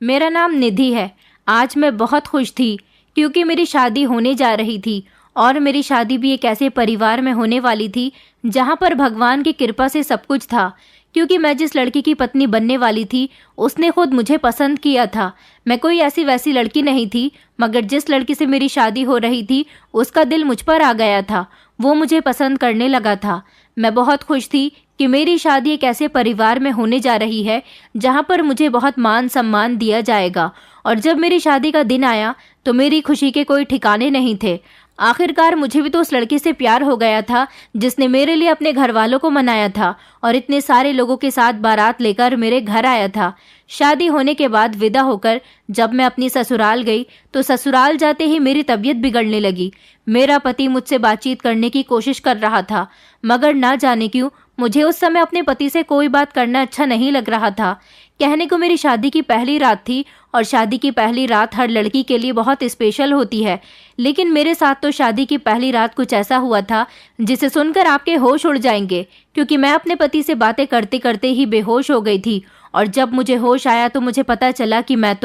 मेरा नाम निधि है। आज मैं बहुत खुश थी क्योंकि मेरी शादी होने जा रही थी और मेरी शादी भी एक ऐसे परिवार में होने वाली थी जहां पर भगवान की कृपा से सब कुछ था। क्योंकि मैं जिस लड़की की पत्नी बनने वाली थी उसने खुद मुझे पसंद किया था। मैं कोई ऐसी वैसी लड़की नहीं थी, मगर जिस लड़की से मेरी शादी हो रही थी उसका दिल मुझ पर आ गया था। वो मुझे पसंद करने लगा था। मैं बहुत खुश थी कि मेरी शादी एक ऐसे परिवार में होने जा रही है जहां पर मुझे बहुत मान सम्मान दिया जाएगा। और जब मेरी शादी का दिन आया तो मेरी खुशी के कोई ठिकाने नहीं थे। आखिरकार मुझे भी तो उस लड़की से प्यार हो गया था जिसने मेरे लिए अपने घर वालों को मनाया था और इतने सारे लोगों के साथ बारात लेकर मेरे घर आया था। शादी होने के बाद विदा होकर जब मैं अपनी ससुराल गई तो ससुराल जाते ही मेरी तबीयत बिगड़ने लगी। मेरा पति मुझसे बातचीत करने की कोशिश कर रहा था, मगर ना जाने क्यों मुझे उस समय अपने पति से कोई बात करना अच्छा नहीं लग रहा था। कहने को मेरी शादी की पहली रात थी और शादी की पहली रात हर लड़की के लिए बहुत स्पेशल होती है, लेकिन मेरे साथ तो शादी की पहली रात कुछ ऐसा हुआ था जिसे सुनकर आपके होश उड़ जाएंगे। क्योंकि मैं अपने पति से बातें करते करते ही बेहोश हो गई थी और जब मुझे होश आया तो मुझे पता चला कि मैं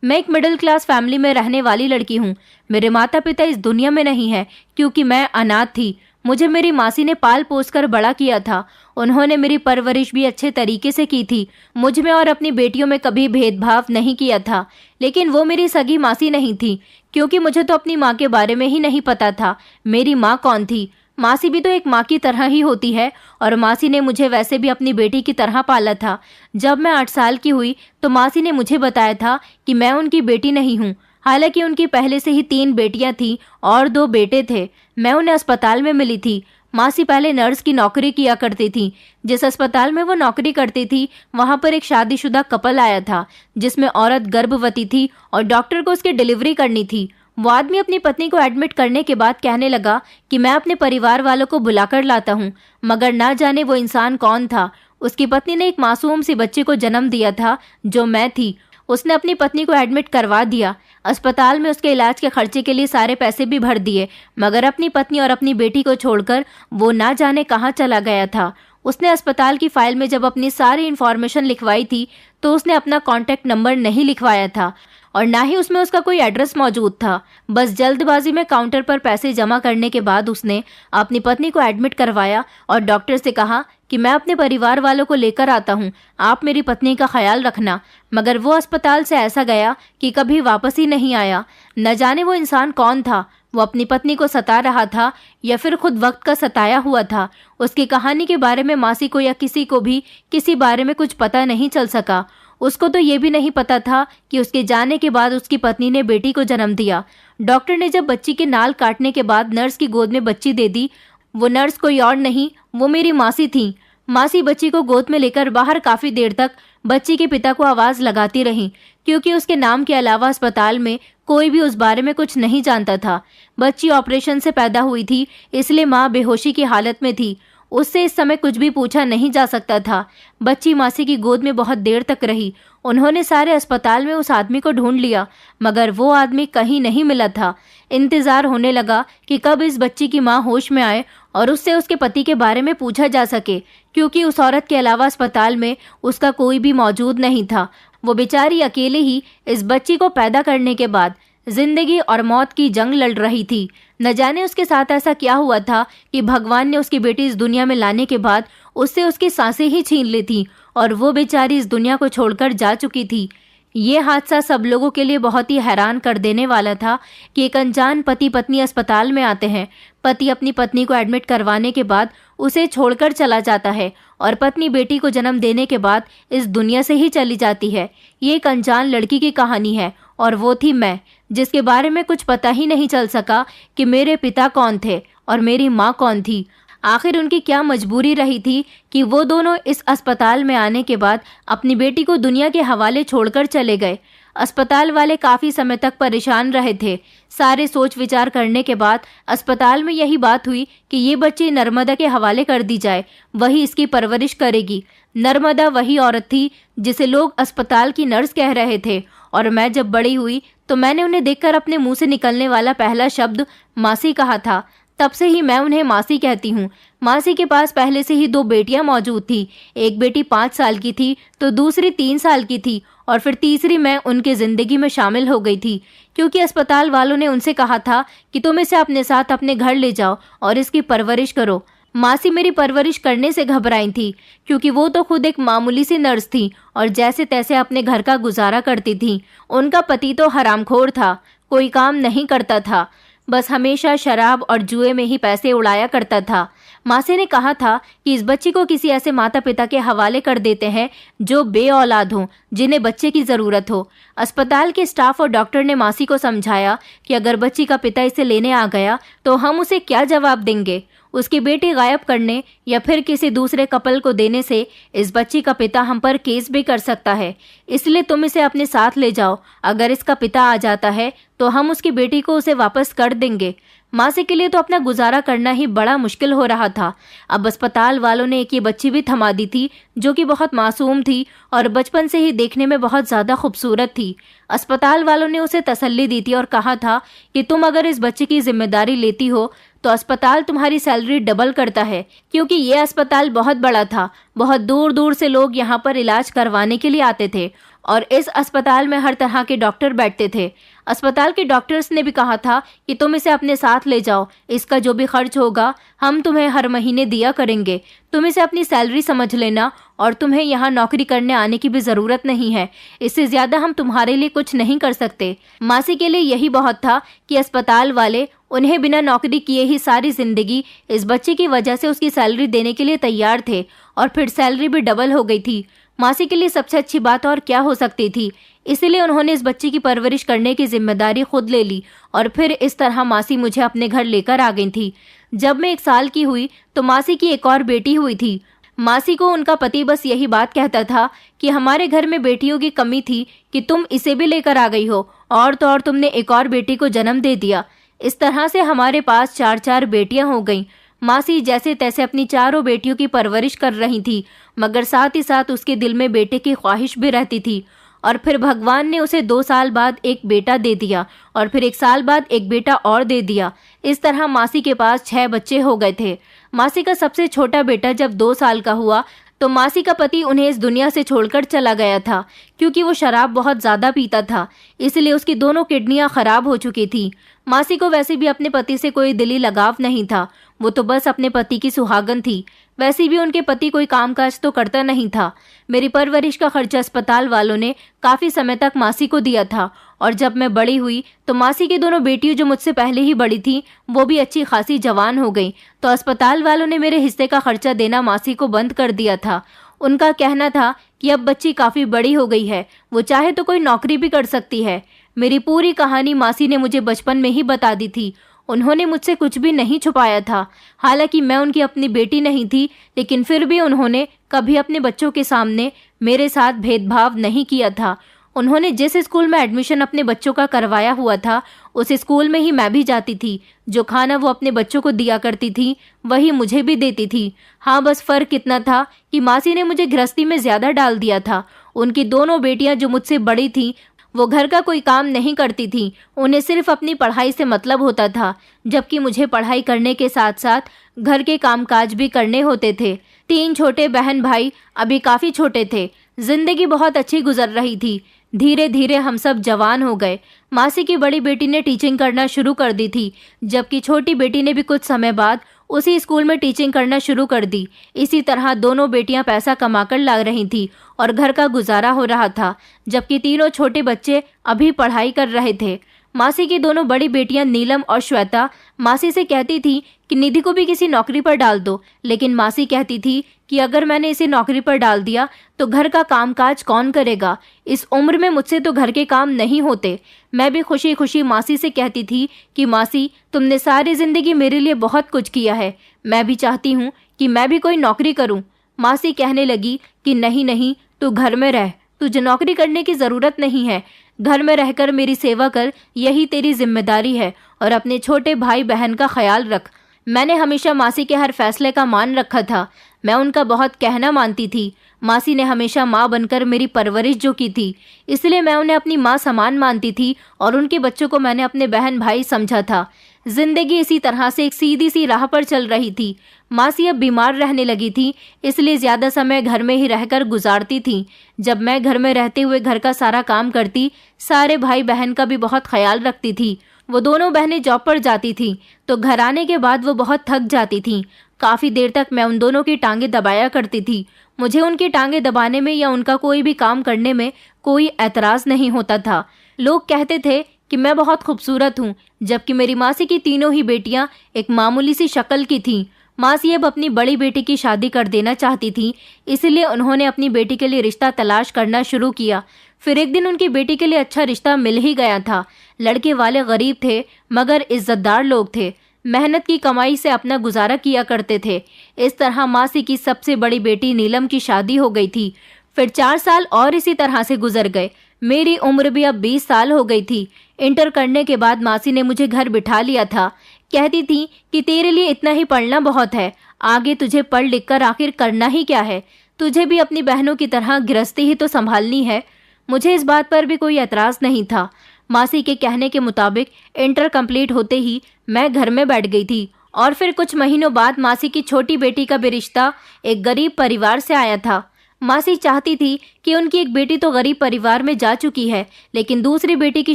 एक मिडिल क्लास फैमिली में रहने वाली लड़की हूँ। मेरे माता पिता इस दुनिया में नहीं है क्योंकि मैं अनाथ थी। मुझे मेरी मासी ने पाल पोस कर बड़ा किया था। उन्होंने मेरी परवरिश भी अच्छे तरीके से की थी। मुझ में और अपनी बेटियों में कभी भेदभाव नहीं किया था। लेकिन वो मेरी सगी मासी नहीं थी, क्योंकि मुझे तो अपनी माँ के बारे में ही नहीं पता था मेरी माँ कौन थी। मासी भी तो एक माँ की तरह ही होती है और मासी ने मुझे वैसे भी अपनी बेटी की तरह पाला था। जब मैं 8 साल की हुई तो मासी ने मुझे बताया था कि मैं उनकी बेटी नहीं हूँ। हालांकि उनकी पहले से ही 3 बेटियां थीं और 2 बेटे थे। मैं उन्हें अस्पताल में मिली थी। मासी पहले नर्स की नौकरी किया करती थी। जिस अस्पताल में वो नौकरी करती थी वहां पर एक शादीशुदा कपल आया था जिसमें औरत गर्भवती थी और डॉक्टर को उसकी डिलीवरी करनी थी। वो आदमी अपनी पत्नी को एडमिट करने के बाद कहने लगा कि मैं अपने परिवार वालों को बुलाकर लाता हूँ, मगर ना जाने वो इंसान कौन था। उसकी पत्नी ने एक मासूम सी बच्चे को जन्म दिया था जो मैं थी। उसने अपनी पत्नी को एडमिट करवा दिया। अस्पताल में उसके इलाज के खर्चे के लिए सारे पैसे भी भर दिए, मगर अपनी पत्नी और अपनी बेटी को छोड़कर वो ना जाने कहाँ चला गया था। उसने अस्पताल की फाइल में जब अपनी सारी इन्फॉर्मेशन लिखवाई थी तो उसने अपना कॉन्टैक्ट नंबर नहीं लिखवाया था और ना ही उसमें उसका कोई एड्रेस मौजूद था। बस जल्दबाजी में काउंटर पर पैसे जमा करने के बाद उसने अपनी पत्नी को एडमिट करवाया और डॉक्टर से कहा कि मैं अपने परिवार वालों को लेकर आता हूँ, आप मेरी पत्नी का ख्याल रखना। मगर वो अस्पताल से ऐसा गया कि कभी वापस ही नहीं आया। न जाने वो इंसान कौन था। वो अपनी पत्नी को सता रहा था या फिर खुद वक्त का सताया हुआ था। उसकी कहानी के बारे में मासी को या किसी को भी किसी बारे में कुछ पता नहीं चल सका। उसको तो ये भी नहीं पता था कि उसके जाने के बाद उसकी पत्नी ने बेटी को जन्म दिया। डॉक्टर ने जब बच्ची के नाल काटने के बाद नर्स की गोद में बच्ची दे दी, वो नर्स कोई और नहीं, वो मेरी मासी थी। मासी बच्ची को गोद में लेकर बाहर काफी देर तक बच्ची के पिता को आवाज लगाती रही, क्योंकि उसके नाम के अलावा अस्पताल में कोई भी उस बारे में कुछ नहीं जानता था। बच्ची ऑपरेशन से पैदा हुई थी, इसलिए माँ बेहोशी की हालत में थी। उससे इस समय कुछ भी पूछा नहीं जा सकता था। बच्ची मासी की गोद में बहुत देर तक रही। उन्होंने सारे अस्पताल में उस आदमी को ढूंढ लिया, मगर वो आदमी कहीं नहीं मिला था। इंतजार होने लगा कि कब इस बच्ची की माँ होश में आए और उससे उसके पति के बारे में पूछा जा सके, क्योंकि उस औरत के अलावा अस्पताल में उसका कोई भी मौजूद नहीं था। वो बेचारी अकेले ही इस बच्ची को पैदा करने के बाद जिंदगी और मौत की जंग लड़ रही थी। न जाने उसके साथ ऐसा क्या हुआ था कि भगवान ने उसकी बेटी इस दुनिया में लाने के बाद उससे उसकी सांसें ही छीन ली थी और वो बेचारी इस दुनिया को छोड़कर जा चुकी थी। ये हादसा सब लोगों के लिए बहुत ही हैरान कर देने वाला था कि एक अनजान पति पत्नी अस्पताल में आते हैं। पति अपनी पत्नी को एडमिट करवाने के बाद उसे छोड़कर चला जाता है और पत्नी बेटी को जन्म देने के बाद इस दुनिया से ही चली जाती है। ये एक अनजान लड़की की कहानी है और वो थी मैं, जिसके बारे में कुछ पता ही नहीं चल सका कि मेरे पिता कौन थे और मेरी माँ कौन थी। आखिर उनकी क्या मजबूरी रही थी कि वो दोनों इस अस्पताल में आने के बाद अपनी बेटी को दुनिया के हवाले छोड़कर चले गए। अस्पताल वाले काफी समय तक परेशान रहे थे। सारे सोच विचार करने के बाद अस्पताल में यही बात हुई कि ये बच्ची नर्मदा के हवाले कर दी जाए, वही इसकी परवरिश करेगी। नर्मदा वही औरत थी जिसे लोग अस्पताल की नर्स कह रहे थे और मैं जब बड़ी हुई तो मैंने उन्हें देखकर अपने मुंह से निकलने वाला पहला शब्द मासी कहा था। तब से ही मैं उन्हें मासी कहती हूँ। मासी के पास पहले से ही 2 बेटियां मौजूद थी। एक बेटी 5 साल की थी तो दूसरी 3 साल की थी और फिर तीसरी मैं उनकी ज़िंदगी में शामिल हो गई थी, क्योंकि अस्पताल वालों ने उनसे कहा था कि तुम इसे अपने साथ अपने घर ले जाओ और इसकी परवरिश करो। मासी मेरी परवरिश करने से घबराई थी, क्योंकि वो तो खुद एक मामूली सी नर्स थी और जैसे तैसे अपने घर का गुजारा करती थी। उनका पति तो हरामखोर था, कोई काम नहीं करता था, बस हमेशा शराब और जुए में ही पैसे उड़ाया करता था। मासी ने कहा था कि इस बच्ची को किसी ऐसे माता पिता के हवाले कर देते हैं जो बे औलाद हों, जिन्हें बच्चे की ज़रूरत हो। अस्पताल के स्टाफ और डॉक्टर ने मासी को समझाया कि अगर बच्ची का पिता इसे लेने आ गया तो हम उसे क्या जवाब देंगे। उसकी बेटी गायब करने या फिर किसी दूसरे कपल को देने से इस बच्ची का पिता हम पर केस भी कर सकता है, इसलिए तुम इसे अपने साथ ले जाओ। अगर इसका पिता आ जाता है तो हम उसकी बेटी को उसे वापस कर देंगे। मासी के लिए तो अपना गुजारा करना ही बड़ा मुश्किल हो रहा था। अब अस्पताल वालों ने एक ये बच्ची भी थमा दी थी जो कि बहुत मासूम थी और बचपन से ही देखने में बहुत ज़्यादा खूबसूरत थी। अस्पताल वालों ने उसे तसल्ली दी थी और कहा था कि तुम अगर इस बच्चे की जिम्मेदारी लेती हो तो अस्पताल तुम्हारी सैलरी डबल करता है, क्योंकि ये अस्पताल बहुत बड़ा था। बहुत दूर दूर से लोग यहाँ पर इलाज करवाने के लिए आते थे और इस अस्पताल में हर तरह के डॉक्टर बैठते थे। अस्पताल के डॉक्टर्स ने भी कहा था कि तुम इसे अपने साथ ले जाओ, इसका जो भी खर्च होगा हम तुम्हें हर महीने दिया करेंगे। तुम इसे अपनी सैलरी समझ लेना और तुम्हें यहाँ नौकरी करने आने की भी ज़रूरत नहीं है। इससे ज़्यादा हम तुम्हारे लिए कुछ नहीं कर सकते। मासी के लिए यही बहुत था कि अस्पताल वाले उन्हें बिना नौकरी किए ही सारी ज़िंदगी इस बच्चे की वजह से उसकी सैलरी देने के लिए तैयार थे और फिर सैलरी भी डबल हो गई थी। मासी के लिए सबसे अच्छी बात और क्या हो सकती थी। इसीलिए उन्होंने इस बच्चे की परवरिश करने की जिम्मेदारी खुद ले ली और फिर इस तरह मासी मुझे अपने घर लेकर आ गई थी। जब मैं 1 साल की हुई तो मासी की एक और बेटी हुई थी। मासी को उनका पति बस यही बात कहता था कि हमारे घर में बेटियों की कमी थी कि तुम इसे भी लेकर आ गई हो, और तो और तुमने एक और बेटी को जन्म दे दिया। इस तरह से हमारे पास 4 बेटियां हो गईं। मासी जैसे तैसे अपनी 4 बेटियों की परवरिश कर रही थी, मगर साथ ही साथ उसके दिल में बेटे की ख्वाहिश भी रहती थी। और फिर भगवान ने उसे 2 साल बाद एक बेटा दे दिया और फिर 1 साल बाद एक बेटा और दे दिया। इस तरह मासी के पास 6 बच्चे हो गए थे। मासी का सबसे छोटा बेटा जब 2 साल का हुआ तो मासी का पति उन्हें इस दुनिया से छोड़कर चला गया था, क्योंकि वो शराब बहुत ज़्यादा पीता था, इसलिए उसकी दोनों किडनियां खराब हो चुकी थी। मासी को वैसे भी अपने पति से कोई दिली लगाव नहीं था, वो तो बस अपने पति की सुहागन थी। वैसे भी उनके पति कोई कामकाज तो करता नहीं था। मेरी परवरिश का खर्चा अस्पताल वालों ने काफ़ी समय तक मासी को दिया था और जब मैं बड़ी हुई तो मासी की दोनों बेटियां जो मुझसे पहले ही बड़ी थी वो भी अच्छी खासी जवान हो गई, तो अस्पताल वालों ने मेरे हिस्से का खर्चा देना मासी को बंद कर दिया था। उनका कहना था कि अब बच्ची काफ़ी बड़ी हो गई है, वो चाहे तो कोई नौकरी भी कर सकती है। मेरी पूरी कहानी मासी ने मुझे बचपन में ही बता दी थी। उन्होंने मुझसे कुछ भी नहीं छुपाया था। हालांकि मैं उनकी अपनी बेटी नहीं थी, लेकिन फिर भी उन्होंने कभी अपने बच्चों के सामने मेरे साथ भेदभाव नहीं किया था। उन्होंने जिस स्कूल में एडमिशन अपने बच्चों का करवाया हुआ था उस स्कूल में ही मैं भी जाती थी। जो खाना वो अपने बच्चों को दिया करती थी वही मुझे भी देती थी। हाँ, बस फ़र्क इतना था कि मासी ने मुझे गृहस्थी में ज़्यादा डाल दिया था। उनकी दोनों बेटियां जो मुझसे बड़ी थीं वो घर का कोई काम नहीं करती थीं, उन्हें सिर्फ अपनी पढ़ाई से मतलब होता था, जबकि मुझे पढ़ाई करने के साथ साथ घर के कामकाज भी करने होते थे। 3 छोटे बहन भाई अभी काफ़ी छोटे थे। जिंदगी बहुत अच्छी गुजर रही थी। धीरे धीरे हम सब जवान हो गए। मासी की बड़ी बेटी ने टीचिंग करना शुरू कर दी थी, जबकि छोटी बेटी ने भी कुछ समय बाद उसी स्कूल में टीचिंग करना शुरू कर दी। इसी तरह दोनों बेटियां पैसा कमाकर ला रही थी और घर का गुजारा हो रहा था, जबकि तीनों छोटे बच्चे अभी पढ़ाई कर रहे थे। मासी की दोनों बड़ी बेटियां नीलम और श्वेता मासी से कहती थी कि निधि को भी किसी नौकरी पर डाल दो, लेकिन मासी कहती थी कि अगर मैंने इसे नौकरी पर डाल दिया तो घर का कामकाज कौन करेगा। इस उम्र में मुझसे तो घर के काम नहीं होते। मैं भी खुशी खुशी मासी से कहती थी कि मासी, तुमने सारी ज़िंदगी मेरे लिए बहुत कुछ किया है, मैं भी चाहती हूँ कि मैं भी कोई नौकरी करूँ। मासी कहने लगी कि नहीं नहीं, तू घर में रह, तुझे नौकरी करने की ज़रूरत नहीं है, घर में रहकर मेरी सेवा कर, यही तेरी जिम्मेदारी है, और अपने छोटे भाई बहन का ख्याल रख। मैंने हमेशा मासी के हर फैसले का मान रखा था। मैं उनका बहुत कहना मानती थी। मासी ने हमेशा माँ बनकर मेरी परवरिश जो की थी, इसलिए मैं उन्हें अपनी माँ समान मानती थी और उनके बच्चों को मैंने अपने बहन भाई समझा था। जिंदगी इसी तरह से एक सीधी सी राह पर चल रही थी। मासी अब बीमार रहने लगी थी, इसलिए ज्यादा समय घर में ही रहकर गुजारती थी। जब मैं घर में रहते हुए घर का सारा काम करती, सारे भाई बहन का भी बहुत ख्याल रखती थी। वो दोनों बहनें जॉब पर जाती थी, तो घर आने के बाद वो बहुत थक जाती थीं। काफी देर तक मैं उन दोनों की टांगें दबाया करती थी। मुझे उनकी टांगें दबाने में या उनका कोई भी काम करने में कोई एतराज नहीं होता था। लोग कहते थे कि मैं बहुत खूबसूरत हूँ, जबकि मेरी मासी की तीनों ही बेटियां एक मामूली सी शक्ल की थीं। मासी अब अपनी बड़ी बेटी की शादी कर देना चाहती थी, इसलिए उन्होंने अपनी बेटी के लिए रिश्ता तलाश करना शुरू किया। फिर एक दिन उनकी बेटी के लिए अच्छा रिश्ता मिल ही गया था। लड़के वाले गरीब थे, मगर इज्जतदार लोग थे। मेहनत की कमाई से अपना गुजारा किया करते थे। इस तरह मासी की सबसे बड़ी बेटी नीलम की शादी हो गई थी। फिर 4 साल और इसी तरह से गुजर गए। मेरी उम्र भी अब 20 साल हो गई थी। इंटर करने के बाद मासी ने मुझे घर बिठा लिया था। कहती थी कि तेरे लिए इतना ही पढ़ना बहुत है, आगे तुझे पढ़ लिख कर आखिर करना ही क्या है, तुझे भी अपनी बहनों की तरह गृहस्थी ही तो संभालनी है। मुझे इस बात पर भी कोई एतराज नहीं था। मासी के कहने के मुताबिक इंटर कंप्लीट होते ही मैं घर में बैठ गई थी, और फिर कुछ महीनों बाद मासी की छोटी बेटी का भी रिश्ता एक गरीब परिवार से आया था। मासी चाहती थी कि उनकी एक बेटी तो गरीब परिवार में जा चुकी है, लेकिन दूसरी बेटी की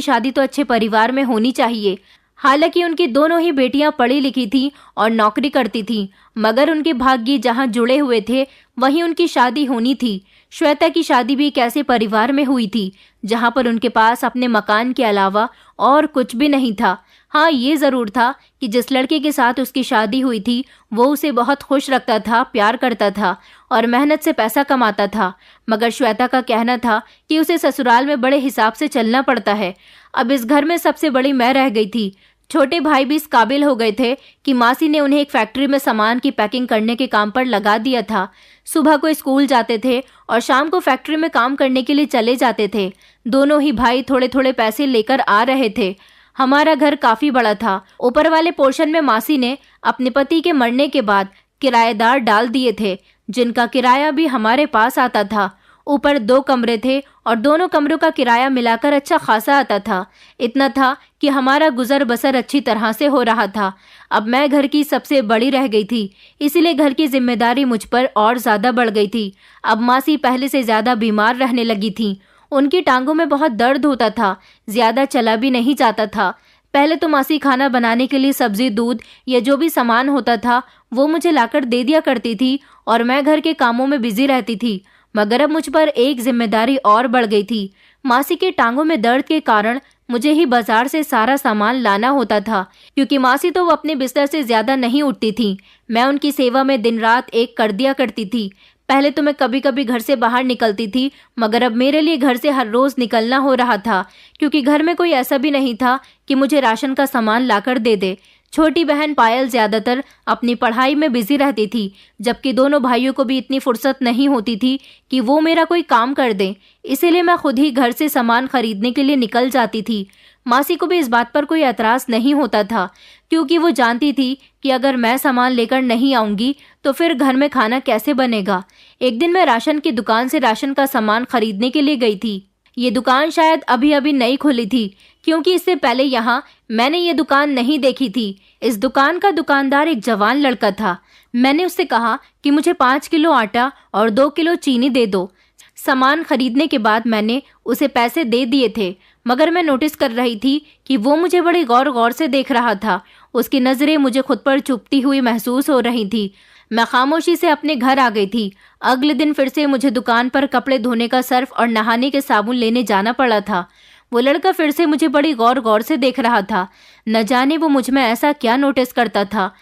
शादी तो अच्छे परिवार में होनी चाहिए। हालांकि उनकी दोनों ही बेटियां पढ़ी लिखी थीं और नौकरी करती थीं, मगर उनके भाग्य जहां जुड़े हुए थे वहीं उनकी शादी होनी थी। श्वेता की शादी भी एक ऐसे परिवार में हुई थी जहां पर उनके पास अपने मकान के अलावा और कुछ भी नहीं था। हाँ, ये जरूर था कि जिस लड़के के साथ उसकी शादी हुई थी वो उसे बहुत खुश रखता था, प्यार करता था और मेहनत से पैसा कमाता था। मगर श्वेता का कहना था कि उसे ससुराल में बड़े हिसाब से चलना पड़ता है। अब इस घर में सबसे बड़ी मैं रह गई थी। छोटे भाई भी इस काबिल हो गए थे कि मासी ने उन्हें एक फैक्ट्री में सामान की पैकिंग करने के काम पर लगा दिया था। सुबह को स्कूल जाते थे और शाम को फैक्ट्री में काम करने के लिए चले जाते थे। दोनों ही भाई थोड़े थोड़े पैसे लेकर आ रहे थे। हमारा घर काफी बड़ा था। ऊपर वाले पोर्शन में मासी ने अपने पति के मरने के बाद किराएदार डाल दिए थे, जिनका किराया भी हमारे पास आता था। ऊपर 2 कमरे थे और दोनों कमरों का किराया मिलाकर अच्छा खासा आता था। इतना था कि हमारा गुजर बसर अच्छी तरह से हो रहा था। अब मैं घर की सबसे बड़ी रह गई थी, इसीलिए घर की जिम्मेदारी मुझ पर और ज्यादा बढ़ गई थी। अब मासी पहले से ज्यादा बीमार रहने लगी थी। उनकी टांगों में बहुत दर्द होता था, ज्यादा चला भी नहीं जाता था। पहले तो मासी खाना बनाने के लिए सब्जी, दूध या जो भी सामान होता था वो मुझे लाकर दे दिया करती थी और मैं घर के कामों में बिजी रहती थी। मगर अब मुझ पर एक जिम्मेदारी और बढ़ गई थी। मासी के टांगों में दर्द के कारण मुझे ही बाजार से सारा सामान लाना होता था, क्योंकि मासी तो वो अपने बिस्तर से ज्यादा नहीं उठती थी। मैं उनकी सेवा में दिन रात एक कर दिया करती थी। पहले तो मैं कभी कभी घर से बाहर निकलती थी, मगर अब मेरे लिए घर से हर रोज निकलना हो रहा था, क्योंकि घर में कोई ऐसा भी नहीं था कि मुझे राशन का सामान लाकर दे दे। छोटी बहन पायल ज्यादातर अपनी पढ़ाई में बिजी रहती थी, जबकि दोनों भाइयों को भी इतनी फुर्सत नहीं होती थी कि वो मेरा कोई काम कर दें। इसीलिए मैं खुद ही घर से सामान खरीदने के लिए निकल जाती थी। मासी को भी इस बात पर कोई एतराज नहीं होता था, क्योंकि वो जानती थी कि अगर मैं सामान लेकर नहीं आऊंगी तो फिर घर में खाना कैसे बनेगा। एक दिन मैं राशन की दुकान से राशन का सामान खरीदने के लिए गई थी। ये दुकान शायद अभी अभी नई खुली थी, क्योंकि इससे पहले यहाँ मैंने ये दुकान नहीं देखी थी। इस दुकान का दुकानदार एक जवान लड़का था। मैंने उससे कहा कि मुझे 5 किलो आटा और 2 किलो चीनी दे दो। सामान खरीदने के बाद मैंने उसे पैसे दे दिए थे, मगर मैं नोटिस कर रही थी कि वो मुझे बड़ी गौर गौर से देख रहा था। उसकी नजरें मुझे खुद पर चुभती हुई महसूस हो रही थी। मैं खामोशी से अपने घर आ गई थी। अगले दिन फिर से मुझे दुकान पर कपड़े धोने का सर्फ और नहाने के साबुन लेने जाना पड़ा था। वो लड़का फिर से मुझे बड़ी गौर गौर से देख रहा था। न जाने वो मुझ में ऐसा क्या नोटिस करता था,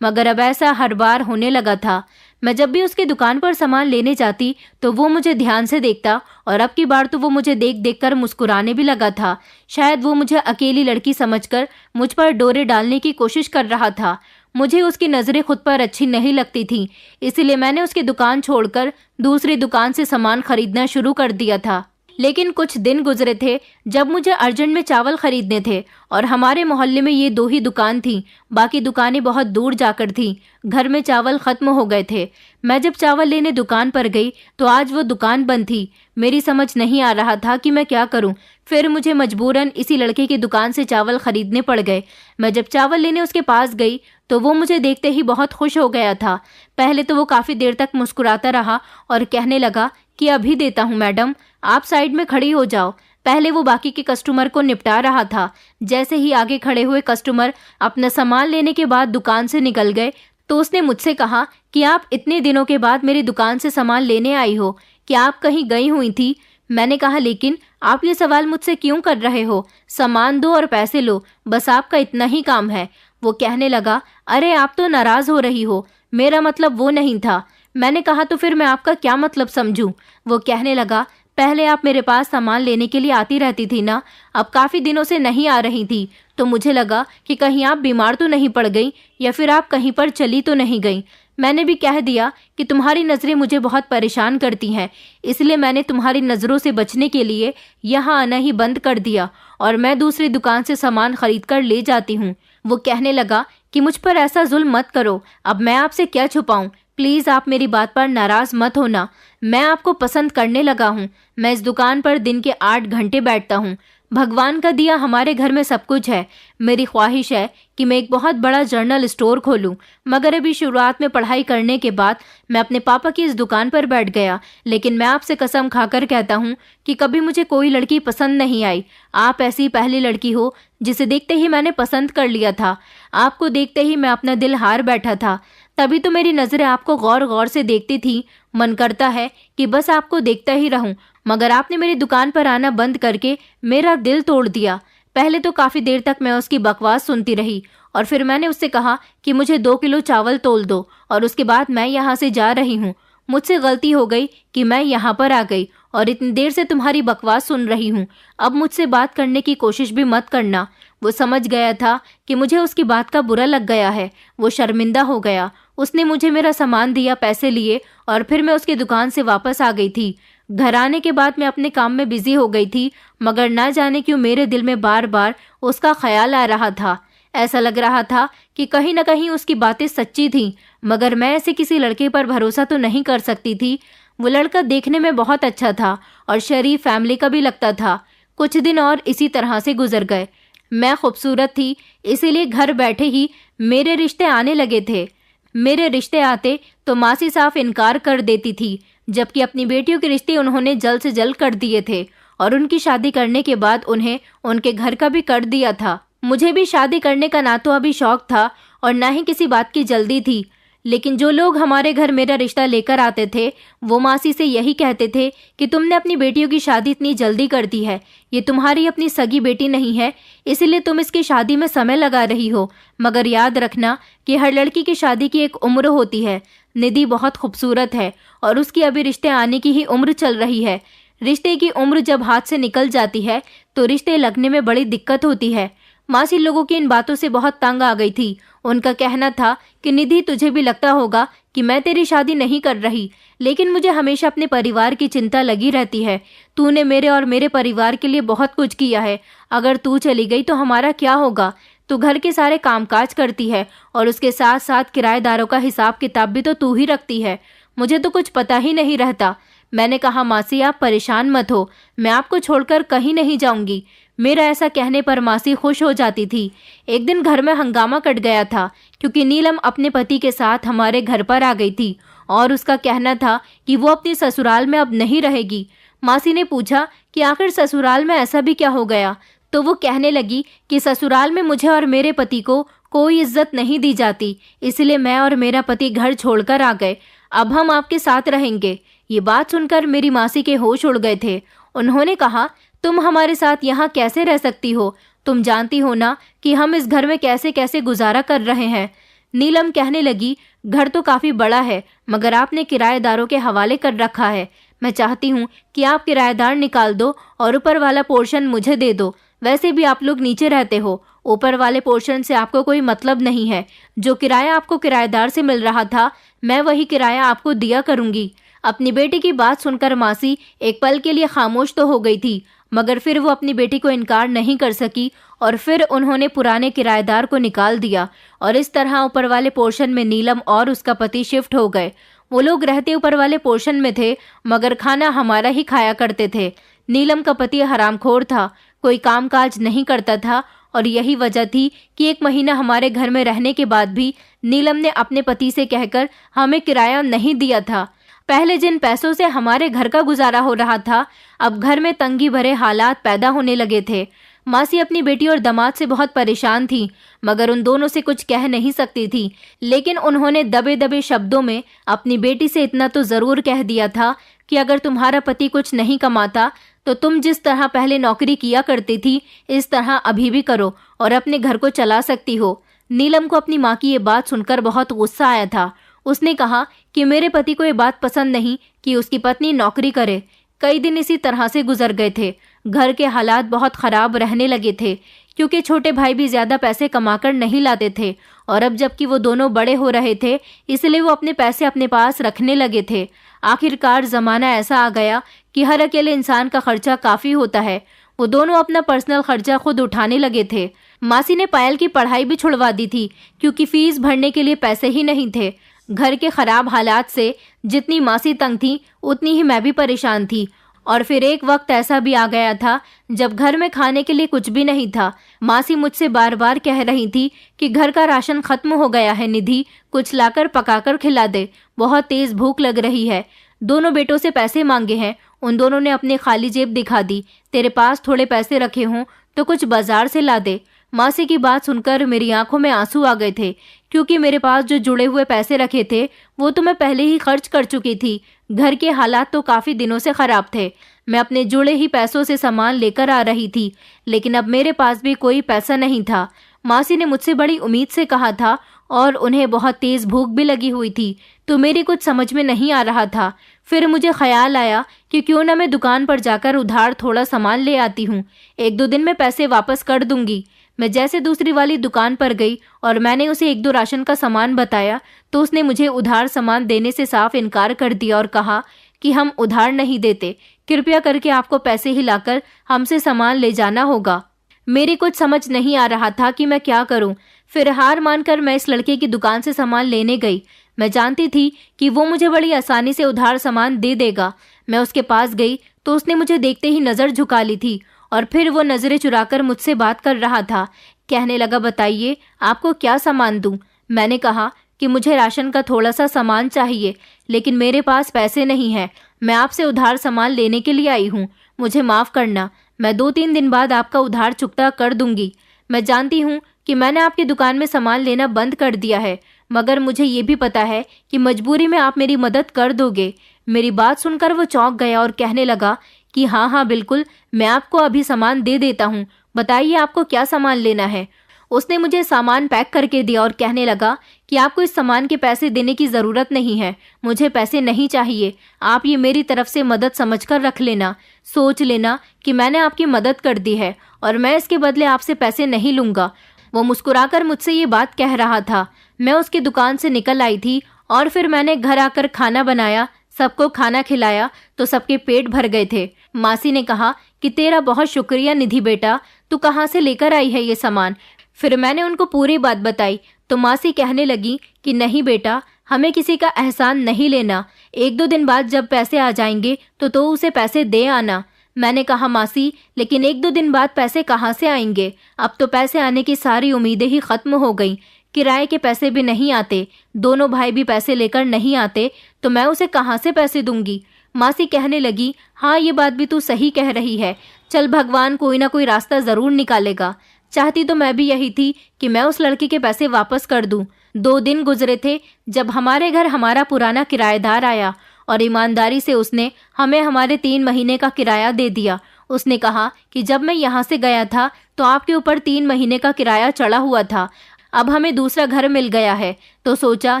मगर अब ऐसा हर बार होने लगा था। मैं जब भी उसकी दुकान पर सामान लेने जाती तो वो मुझे ध्यान से देखता, और अब की बार तो वो मुझे देख देख कर मुस्कुराने भी लगा था। शायद वो मुझे अकेली लड़की समझकर मुझ पर डोरे डालने की कोशिश कर रहा था। मुझे उसकी नज़रें खुद पर अच्छी नहीं लगती थीं, इसलिए मैंने उसकी दुकान छोड़कर दूसरी दुकान से सामान खरीदना शुरू कर दिया था। लेकिन कुछ दिन गुजरे थे जब मुझे अर्जेंट में चावल खरीदने थे, और हमारे मोहल्ले में ये 2 ही दुकान थी, बाकी दुकानें बहुत दूर जाकर थीं। घर में चावल खत्म हो गए थे। मैं जब चावल लेने दुकान पर गई तो आज वो दुकान बंद थी। मेरी समझ नहीं आ रहा था कि मैं क्या करूं। फिर मुझे मजबूरन इसी लड़के की दुकान से चावल खरीदने पड़ गए। मैं जब चावल लेने उसके पास गई तो वो मुझे देखते ही बहुत खुश हो गया था। पहले तो वो काफ़ी देर तक मुस्कुराता रहा और कहने लगा कि अभी देता हूँ मैडम, आप साइड में खड़ी हो जाओ। पहले वो बाकी के कस्टमर को निपटा रहा था। जैसे ही आगे खड़े हुए कस्टमर अपना सामान लेने के बाद दुकान से निकल गए तो उसने मुझसे कहा कि आप इतने दिनों के बाद मेरी दुकान से सामान लेने आई हो, क्या आप कहीं गई हुई थी? मैंने कहा लेकिन आप ये सवाल मुझसे क्यों कर रहे हो? सामान दो और पैसे लो, बस आपका इतना ही काम है। वो कहने लगा, अरे आप तो नाराज हो रही हो, मेरा मतलब वो नहीं था। मैंने कहा तो फिर मैं आपका क्या मतलब समझूं? वो कहने लगा, पहले आप मेरे पास सामान लेने के लिए आती रहती थी ना, अब काफ़ी दिनों से नहीं आ रही थी तो मुझे लगा कि कहीं आप बीमार तो नहीं पड़ गई या फिर आप कहीं पर चली तो नहीं गई। मैंने भी कह दिया कि तुम्हारी नज़रें मुझे बहुत परेशान करती हैं, इसलिए मैंने तुम्हारी नज़रों से बचने के लिए यहाँ आना ही बंद कर दिया और मैं दूसरी दुकान से सामान खरीद कर ले जाती हूँ। वो कहने लगा कि मुझ पर ऐसा जुल्म मत करो, अब मैं आपसे क्या छुपाऊं, प्लीज़ आप मेरी बात पर नाराज़ मत होना। मैं आपको पसंद करने लगा हूँ। मैं इस दुकान पर दिन के 8 घंटे बैठता हूँ। भगवान का दिया हमारे घर में सब कुछ है। मेरी ख्वाहिश है कि मैं एक बहुत बड़ा जर्नल स्टोर खोलूं, मगर अभी शुरुआत में पढ़ाई करने के बाद मैं अपने पापा की इस दुकान पर बैठ गया। लेकिन मैं आपसे कसम खाकर कहता हूं कि कभी मुझे कोई लड़की पसंद नहीं आई। आप ऐसी पहली लड़की हो जिसे देखते ही मैंने पसंद कर लिया था। आपको देखते ही मैं अपना दिल हार बैठा था। तभी तो मेरी नज़रें आपको गौर गौर से देखती थी। मन करता है कि बस आपको देखता ही रहूं, मगर आपने मेरी दुकान पर आना बंद करके मेरा दिल तोड़ दिया। पहले तो काफ़ी देर तक मैं उसकी बकवास सुनती रही और फिर मैंने उससे कहा कि मुझे 2 किलो चावल तोल दो और उसके बाद मैं यहाँ से जा रही हूँ। मुझसे गलती हो गई कि मैं यहाँ पर आ गई और इतनी देर से तुम्हारी बकवास सुन रही हूँ। अब मुझसे बात करने की कोशिश भी मत करना। वो समझ गया था कि मुझे उसकी बात का बुरा लग गया है। वो शर्मिंदा हो गया। उसने मुझे मेरा सामान दिया, पैसे लिए और फिर मैं उसकी दुकान से वापस आ गई थी। घर आने के बाद मैं अपने काम में बिजी हो गई थी, मगर ना जाने क्यों मेरे दिल में बार बार उसका ख्याल आ रहा था। ऐसा लग रहा था कि कहीं न कहीं उसकी बातें सच्ची थीं, मगर मैं ऐसे किसी लड़के पर भरोसा तो नहीं कर सकती थी। वो लड़का देखने में बहुत अच्छा था और शरीफ फैमिली का भी लगता था। कुछ दिन और इसी तरह से गुजर गए। मैं खूबसूरत थी, इसीलिए घर बैठे ही मेरे रिश्ते आने लगे थे। मेरे रिश्ते आते तो मासी साफ इनकार कर देती थी, जबकि अपनी बेटियों के रिश्ते उन्होंने जल्द से जल्द कर दिए थे और उनकी शादी करने के बाद उन्हें उनके घर का भी कर दिया था। मुझे भी शादी करने का ना तो अभी शौक था और ना ही किसी बात की जल्दी थी, लेकिन जो लोग हमारे घर मेरा रिश्ता लेकर आते थे वो मासी से यही कहते थे कि तुमने अपनी बेटियों की शादी इतनी जल्दी कर दी है, ये तुम्हारी अपनी सगी बेटी नहीं है, इसलिए तुम इसकी शादी में समय लगा रही हो। मगर याद रखना कि हर लड़की की शादी की एक उम्र होती है। निधि बहुत खूबसूरत है और उसकी अभी रिश्ते आने की ही उम्र चल रही है। रिश्ते की उम्र जब हाथ से निकल जाती है तो रिश्ते लगने में बड़ी दिक्कत होती है। मासी लोगों की इन बातों से बहुत तंग आ गई थी। उनका कहना था कि निधि, तुझे भी लगता होगा कि मैं तेरी शादी नहीं कर रही, लेकिन मुझे हमेशा अपने परिवार की चिंता लगी रहती है। तूने मेरे और मेरे परिवार के लिए बहुत कुछ किया है, अगर तू चली गई तो हमारा क्या होगा? तू घर के सारे कामकाज करती है और उसके साथ साथ किराएदारों का हिसाब किताब भी तो तू ही रखती है। मुझे तो कुछ पता ही नहीं रहता। मैंने कहा, मासी आप परेशान मत हो, मैं आपको छोड़कर कहीं नहीं जाऊंगी। मेरा ऐसा कहने पर मासी खुश हो जाती थी। एक दिन घर में हंगामा कट गया था क्योंकि नीलम अपने पति के साथ हमारे घर पर आ गई थी और उसका कहना था कि वो अपनी ससुराल में अब नहीं रहेगी। मासी ने पूछा कि आखिर ससुराल में ऐसा भी क्या हो गया, तो वो कहने लगी कि ससुराल में मुझे और मेरे पति को कोई इज्जत नहीं दी जाती, इसलिए मैं और मेरा पति घर छोड़कर आ गए। अब हम आपके साथ रहेंगे। ये बात सुनकर मेरी मासी के होश उड़ गए थे। उन्होंने कहा, तुम हमारे साथ यहाँ कैसे रह सकती हो? तुम जानती हो ना कि हम इस घर में कैसे कैसे गुजारा कर रहे हैं। नीलम कहने लगी, घर तो काफ़ी बड़ा है, मगर आपने किराएदारों के हवाले कर रखा है। मैं चाहती हूँ कि आप किराएदार निकाल दो और ऊपर वाला पोर्शन मुझे दे दो। वैसे भी आप लोग नीचे रहते हो, ऊपर वाले पोर्शन से आपको कोई मतलब नहीं है। जो किराया आपको किराएदार से मिल रहा था, मैं वही किराया आपको दिया करूँगी। अपनी बेटी की बात सुनकर मासी एक पल के लिए खामोश तो हो गई थी, मगर फिर वो अपनी बेटी को इनकार नहीं कर सकी और फिर उन्होंने पुराने किराएदार को निकाल दिया और इस तरह ऊपर वाले पोर्शन में नीलम और उसका पति शिफ्ट हो गए। वो लोग रहते ऊपर वाले पोर्शन में थे, मगर खाना हमारा ही खाया करते थे। नीलम का पति हरामखोर था, कोई कामकाज नहीं करता था और यही वजह थी कि 1 महीना हमारे घर में रहने के बाद भी नीलम ने अपने पति से कहकर हमें किराया नहीं दिया था। पहले जिन पैसों से हमारे घर का गुजारा हो रहा था, अब घर में तंगी भरे हालात पैदा होने लगे थे। मासी अपनी बेटी और दामाद से बहुत परेशान थी, मगर उन दोनों से कुछ कह नहीं सकती थी। लेकिन उन्होंने दबे दबे शब्दों में अपनी बेटी से इतना तो जरूर कह दिया था कि अगर तुम्हारा पति कुछ नहीं कमाता तो तुम जिस तरह पहले नौकरी किया करती थी, इस तरह अभी भी करो और अपने घर को चला सकती हो। नीलम को अपनी माँ की ये बात सुनकर बहुत गुस्सा आया था। उसने कहा कि मेरे पति को ये बात पसंद नहीं कि उसकी पत्नी नौकरी करे। कई दिन इसी तरह से गुजर गए थे। घर के हालात बहुत खराब रहने लगे थे, क्योंकि छोटे भाई भी ज्यादा पैसे कमाकर नहीं लाते थे और अब जबकि वो दोनों बड़े हो रहे थे, इसलिए वो अपने पैसे अपने पास रखने लगे थे। आखिरकार जमाना ऐसा आ गया कि हर अकेले इंसान का खर्चा काफी होता है। वो दोनों अपना पर्सनल खर्चा खुद उठाने लगे थे। मासी ने पायल की पढ़ाई भी छुड़वा दी थी, क्योंकि फीस भरने के लिए पैसे ही नहीं थे। घर के खराब हालात से जितनी मासी तंग थी, उतनी ही मैं भी परेशान थी। और फिर एक वक्त ऐसा भी आ गया था जब घर में खाने के लिए कुछ भी नहीं था। मासी मुझसे बार बार कह रही थी कि घर का राशन खत्म हो गया है, निधि कुछ लाकर पकाकर खिला दे, बहुत तेज भूख लग रही है। दोनों बेटों से पैसे मांगे हैं, उन दोनों ने अपनी खाली जेब दिखा दी। तेरे पास थोड़े पैसे रखे हों तो कुछ बाजार से ला दे। मासी की बात सुनकर मेरी आंखों में आंसू आ गए थे, क्योंकि मेरे पास जो जुड़े हुए पैसे रखे थे वो तो मैं पहले ही खर्च कर चुकी थी। घर के हालात तो काफी दिनों से खराब थे। मैं अपने जुड़े ही पैसों से सामान लेकर आ रही थी, लेकिन अब मेरे पास भी कोई पैसा नहीं था। मासी ने मुझसे बड़ी उम्मीद से कहा था और उन्हें बहुत तेज भूख भी लगी हुई थी, तो मेरी कुछ समझ में नहीं आ रहा था। फिर मुझे ख्याल आया कि क्यों ना मैं दुकान पर जाकर उधार थोड़ा सामान ले आती हूँ, 1-2 दिन में पैसे वापस कर दूंगी। मैं जैसे दूसरी वाली दुकान पर गई और मैंने उसे 1-2 राशन का सामान बताया, तो उसने मुझे उधार सामान देने से साफ इनकार कर दिया और कहा कि हम उधार नहीं देते, कृपया करके आपको पैसे ही लाकर हमसे सामान ले जाना होगा। मेरी कुछ समझ नहीं आ रहा था कि मैं क्या करूं। फिर हार मानकर मैं इस लड़के की दुकान से सामान लेने गई। मैं जानती थी कि वो मुझे बड़ी आसानी से उधार सामान दे देगा। मैं उसके पास गई तो उसने मुझे देखते ही नज़र झुका ली थी और फिर वो नज़रें चुराकर मुझसे बात कर रहा था। कहने लगा, बताइए आपको क्या सामान दूं? मैंने कहा कि मुझे राशन का थोड़ा सा सामान चाहिए, लेकिन मेरे पास पैसे नहीं हैं। मैं आपसे उधार सामान लेने के लिए आई हूँ, मुझे माफ़ करना। मैं 2-3 दिन बाद आपका उधार चुकता कर दूंगी। मैं जानती हूँ कि मैंने आपकी दुकान में सामान लेना बंद कर दिया है, मगर मुझे ये भी पता है कि मजबूरी में आप मेरी मदद कर दोगे। मेरी बात सुनकर वो चौंक गया और कहने लगा कि हाँ हाँ बिल्कुल, मैं आपको अभी सामान दे देता हूँ। बताइए आपको क्या सामान लेना है। उसने मुझे सामान पैक करके दिया और कहने लगा कि आपको इस सामान के पैसे देने की ज़रूरत नहीं है, मुझे पैसे नहीं चाहिए। आप ये मेरी तरफ से मदद समझकर रख लेना। सोच लेना कि मैंने आपकी मदद कर दी है और मैं इसके बदले आपसे पैसे नहीं लूँगा। वो मुस्कुराकर मुझसे ये बात कह रहा था। मैं उसकी दुकान से निकल आई थी और फिर मैंने घर आकर खाना बनाया, सबको खाना खिलाया तो सबके पेट भर गए थे। मासी ने कहा कि तेरा बहुत शुक्रिया निधि बेटा, तू कहाँ से लेकर आई है ये सामान। फिर मैंने उनको पूरी बात बताई तो मासी कहने लगी कि नहीं बेटा, हमें किसी का एहसान नहीं लेना। 1-2 दिन बाद जब पैसे आ जाएंगे तो उसे पैसे दे आना। मैंने कहा मासी, लेकिन 1-2 दिन बाद पैसे कहाँ से आएंगे? अब तो पैसे आने की सारी उम्मीदें ही खत्म हो गई। किराए के पैसे भी नहीं आते, दोनों भाई भी पैसे लेकर नहीं आते, तो मैं उसे कहाँ से पैसे दूंगी। मासी कहने लगी, हाँ ये बात भी तू सही कह रही है, चल भगवान कोई ना कोई रास्ता ज़रूर निकालेगा। चाहती तो मैं भी यही थी कि मैं उस लड़की के पैसे वापस कर दूं। 2 दिन गुजरे थे जब हमारे घर हमारा पुराना किराएदार आया और ईमानदारी से उसने हमें हमारे 3 महीने का किराया दे दिया। उसने कहा कि जब मैं यहाँ से गया था तो आपके ऊपर 3 महीने का किराया चढ़ा हुआ था, अब हमें दूसरा घर मिल गया है तो सोचा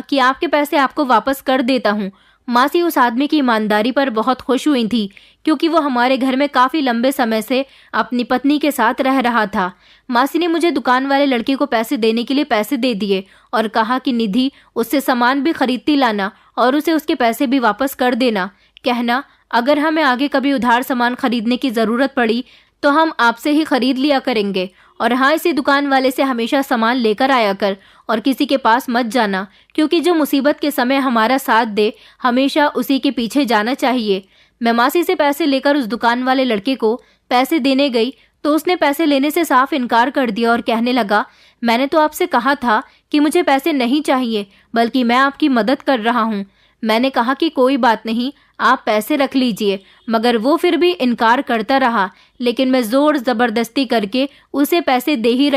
कि आपके पैसे आपको वापस कर देता हूँ। मासी उस आदमी की ईमानदारी पर बहुत खुश हुई थी, क्योंकि वो हमारे घर में काफ़ी लंबे समय से अपनी पत्नी के साथ रह रहा था। मासी ने मुझे दुकान वाले लड़के को पैसे देने के लिए पैसे दे दिए और कहा कि निधि उससे सामान भी खरीदती लाना और उसे उसके पैसे भी वापस कर देना। कहना अगर हमें आगे कभी उधार सामान खरीदने की ज़रूरत पड़ी तो हम आपसे ही खरीद लिया करेंगे। और हाँ, इसी दुकान वाले से हमेशा सामान लेकर आया कर और किसी के पास मत जाना, क्योंकि जो मुसीबत के समय हमारा साथ दे हमेशा उसी के पीछे जाना चाहिए। मैं मासी से पैसे लेकर उस दुकान वाले लड़के को पैसे देने गई तो उसने पैसे लेने से साफ इनकार कर दिया और कहने लगा, मैंने तो आपसे कहा था कि मुझे पैसे नहीं चाहिए, बल्कि मैं आपकी मदद कर रहा हूँ। मैंने कहा कि कोई बात नहीं, आप पैसे रख लीजिए, मगर वो फिर भी इनकार करता रहा। लेकिन मैं ज़ोर ज़बरदस्ती करके उसे पैसे दे ही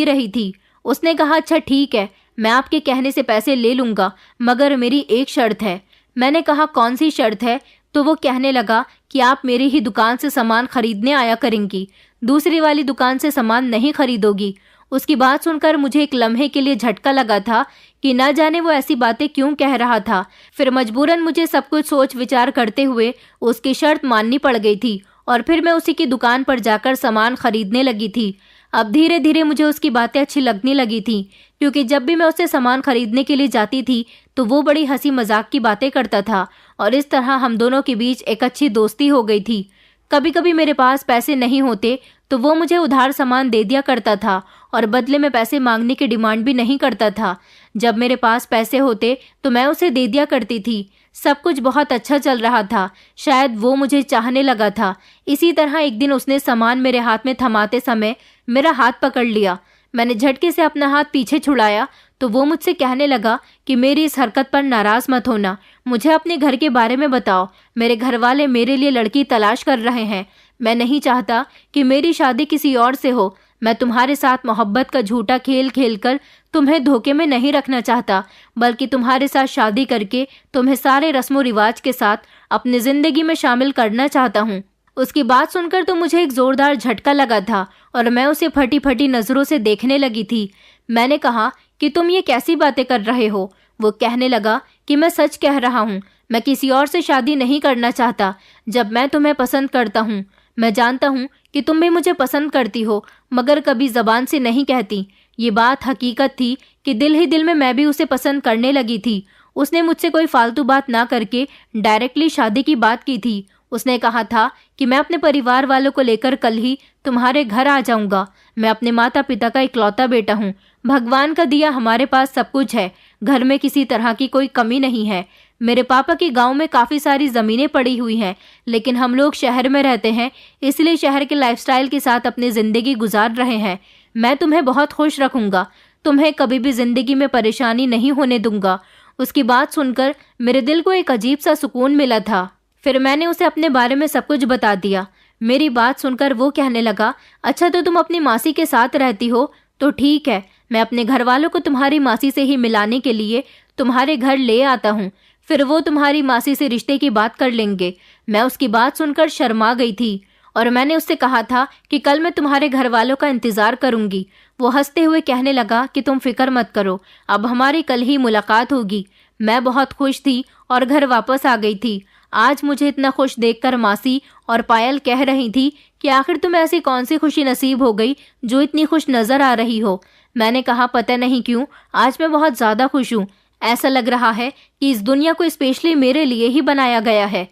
रही थी। उसने कहा, अच्छा ठीक है, मैं आपके कहने से पैसे ले लूँगा, मगर मेरी एक शर्त है। मैंने कहा, कौन सी शर्त है? तो वो कहने लगा कि आप मेरी ही दुकान से सामान खरीदने आया करेंगी, दूसरी वाली दुकान से सामान नहीं खरीदोगी। उसकी बात सुनकर मुझे एक लम्हे के लिए झटका लगा था कि न जाने वो ऐसी बातें क्यों कह रहा था। फिर मजबूरन मुझे सब कुछ सोच विचार करते हुए उसकी शर्त माननी पड़ गई थी और फिर मैं उसी की दुकान पर जाकर सामान खरीदने लगी थी। अब धीरे धीरे मुझे उसकी बातें अच्छी लगने लगी थी, क्योंकि जब भी मैं उससे सामान खरीदने के लिए जाती थी तो वो बड़ी हंसी मजाक की बातें करता था और इस तरह हम दोनों के बीच एक अच्छी दोस्ती हो गई थी। कभी कभी मेरे पास पैसे नहीं होते तो वो मुझे उधार सामान दे दिया करता था और बदले में पैसे मांगने की डिमांड भी नहीं करता था। जब मेरे पास पैसे होते तो मैं उसे दे दिया करती थी। सब कुछ बहुत अच्छा चल रहा था, शायद वो मुझे चाहने लगा था। इसी तरह एक दिन उसने सामान मेरे हाथ में थमाते समय मेरा हाथ पकड़ लिया। मैंने झटके से अपना हाथ पीछे छुड़ाया तो वो मुझसे कहने लगा कि मेरी इस हरकत पर नाराज मत होना, मुझे अपने घर के बारे में बताओ। मेरे घर वाले मेरे लिए लड़की तलाश कर रहे हैं। मैं नहीं चाहता कि मेरी शादी किसी और से हो। मैं तुम्हारे साथ मोहब्बत का झूठा खेल खेलकर तुम्हें धोखे में नहीं रखना चाहता, बल्कि तुम्हारे साथ शादी करके तुम्हें सारे रस्मों रिवाज के साथ अपनी जिंदगी में शामिल करना चाहता हूँ। उसकी बात सुनकर तो मुझे एक जोरदार झटका लगा था और मैं उसे फटी फटी नजरों से देखने लगी थी। मैंने कहा कि तुम ये कैसी बातें कर रहे हो? वो कहने लगा कि मैं सच कह रहा हूँ, मैं किसी और से शादी नहीं करना चाहता। जब मैं तुम्हें पसंद करता हूँ, मैं जानता हूँ कि तुम भी मुझे पसंद करती हो, मगर कभी जबान से नहीं कहती। ये बात हकीकत थी कि दिल ही दिल में मैं भी उसे पसंद करने लगी थी। उसने मुझसे कोई फालतू बात ना करके डायरेक्टली शादी की बात की थी। उसने कहा था कि मैं अपने परिवार वालों को लेकर कल ही तुम्हारे घर आ जाऊंगा। मैं अपने माता पिता का इकलौता बेटा हूँ। भगवान का दिया हमारे पास सब कुछ है, घर में किसी तरह की कोई कमी नहीं है। मेरे पापा के गांव में काफ़ी सारी ज़मीनें पड़ी हुई हैं, लेकिन हम लोग शहर में रहते हैं, इसलिए शहर के लाइफस्टाइल के साथ अपनी ज़िंदगी गुजार रहे हैं। मैं तुम्हें बहुत खुश रखूंगा, तुम्हें कभी भी ज़िंदगी में परेशानी नहीं होने दूंगा। उसकी बात सुनकर मेरे दिल को एक अजीब सा सुकून मिला था। फिर मैंने उसे अपने बारे में सब कुछ बता दिया। मेरी बात सुनकर वो कहने लगा, अच्छा तो तुम अपनी मासी के साथ रहती हो, तो ठीक है, मैं अपने घर वालों को तुम्हारी मासी से ही मिलाने के लिए तुम्हारे घर ले आता हूँ, फिर वो तुम्हारी मासी से रिश्ते की बात कर लेंगे। मैं उसकी बात सुनकर शर्मा गई थी और मैंने उससे कहा था कि कल मैं तुम्हारे घर वालों का इंतज़ार करूँगी। वो हंसते हुए कहने लगा कि तुम फिक्र मत करो, अब हमारी कल ही मुलाकात होगी। मैं बहुत खुश थी और घर वापस आ गई थी। आज मुझे इतना खुश देखकर मासी और पायल कह रही थी कि आखिर तुम्हें ऐसी कौन सी खुशी नसीब हो गई जो इतनी खुश नज़र आ रही हो। मैंने कहा, पता नहीं क्यों आज मैं बहुत ज़्यादा खुश हूँ। ऐसा लग रहा है कि इस दुनिया को स्पेशली मेरे लिए ही बनाया गया है।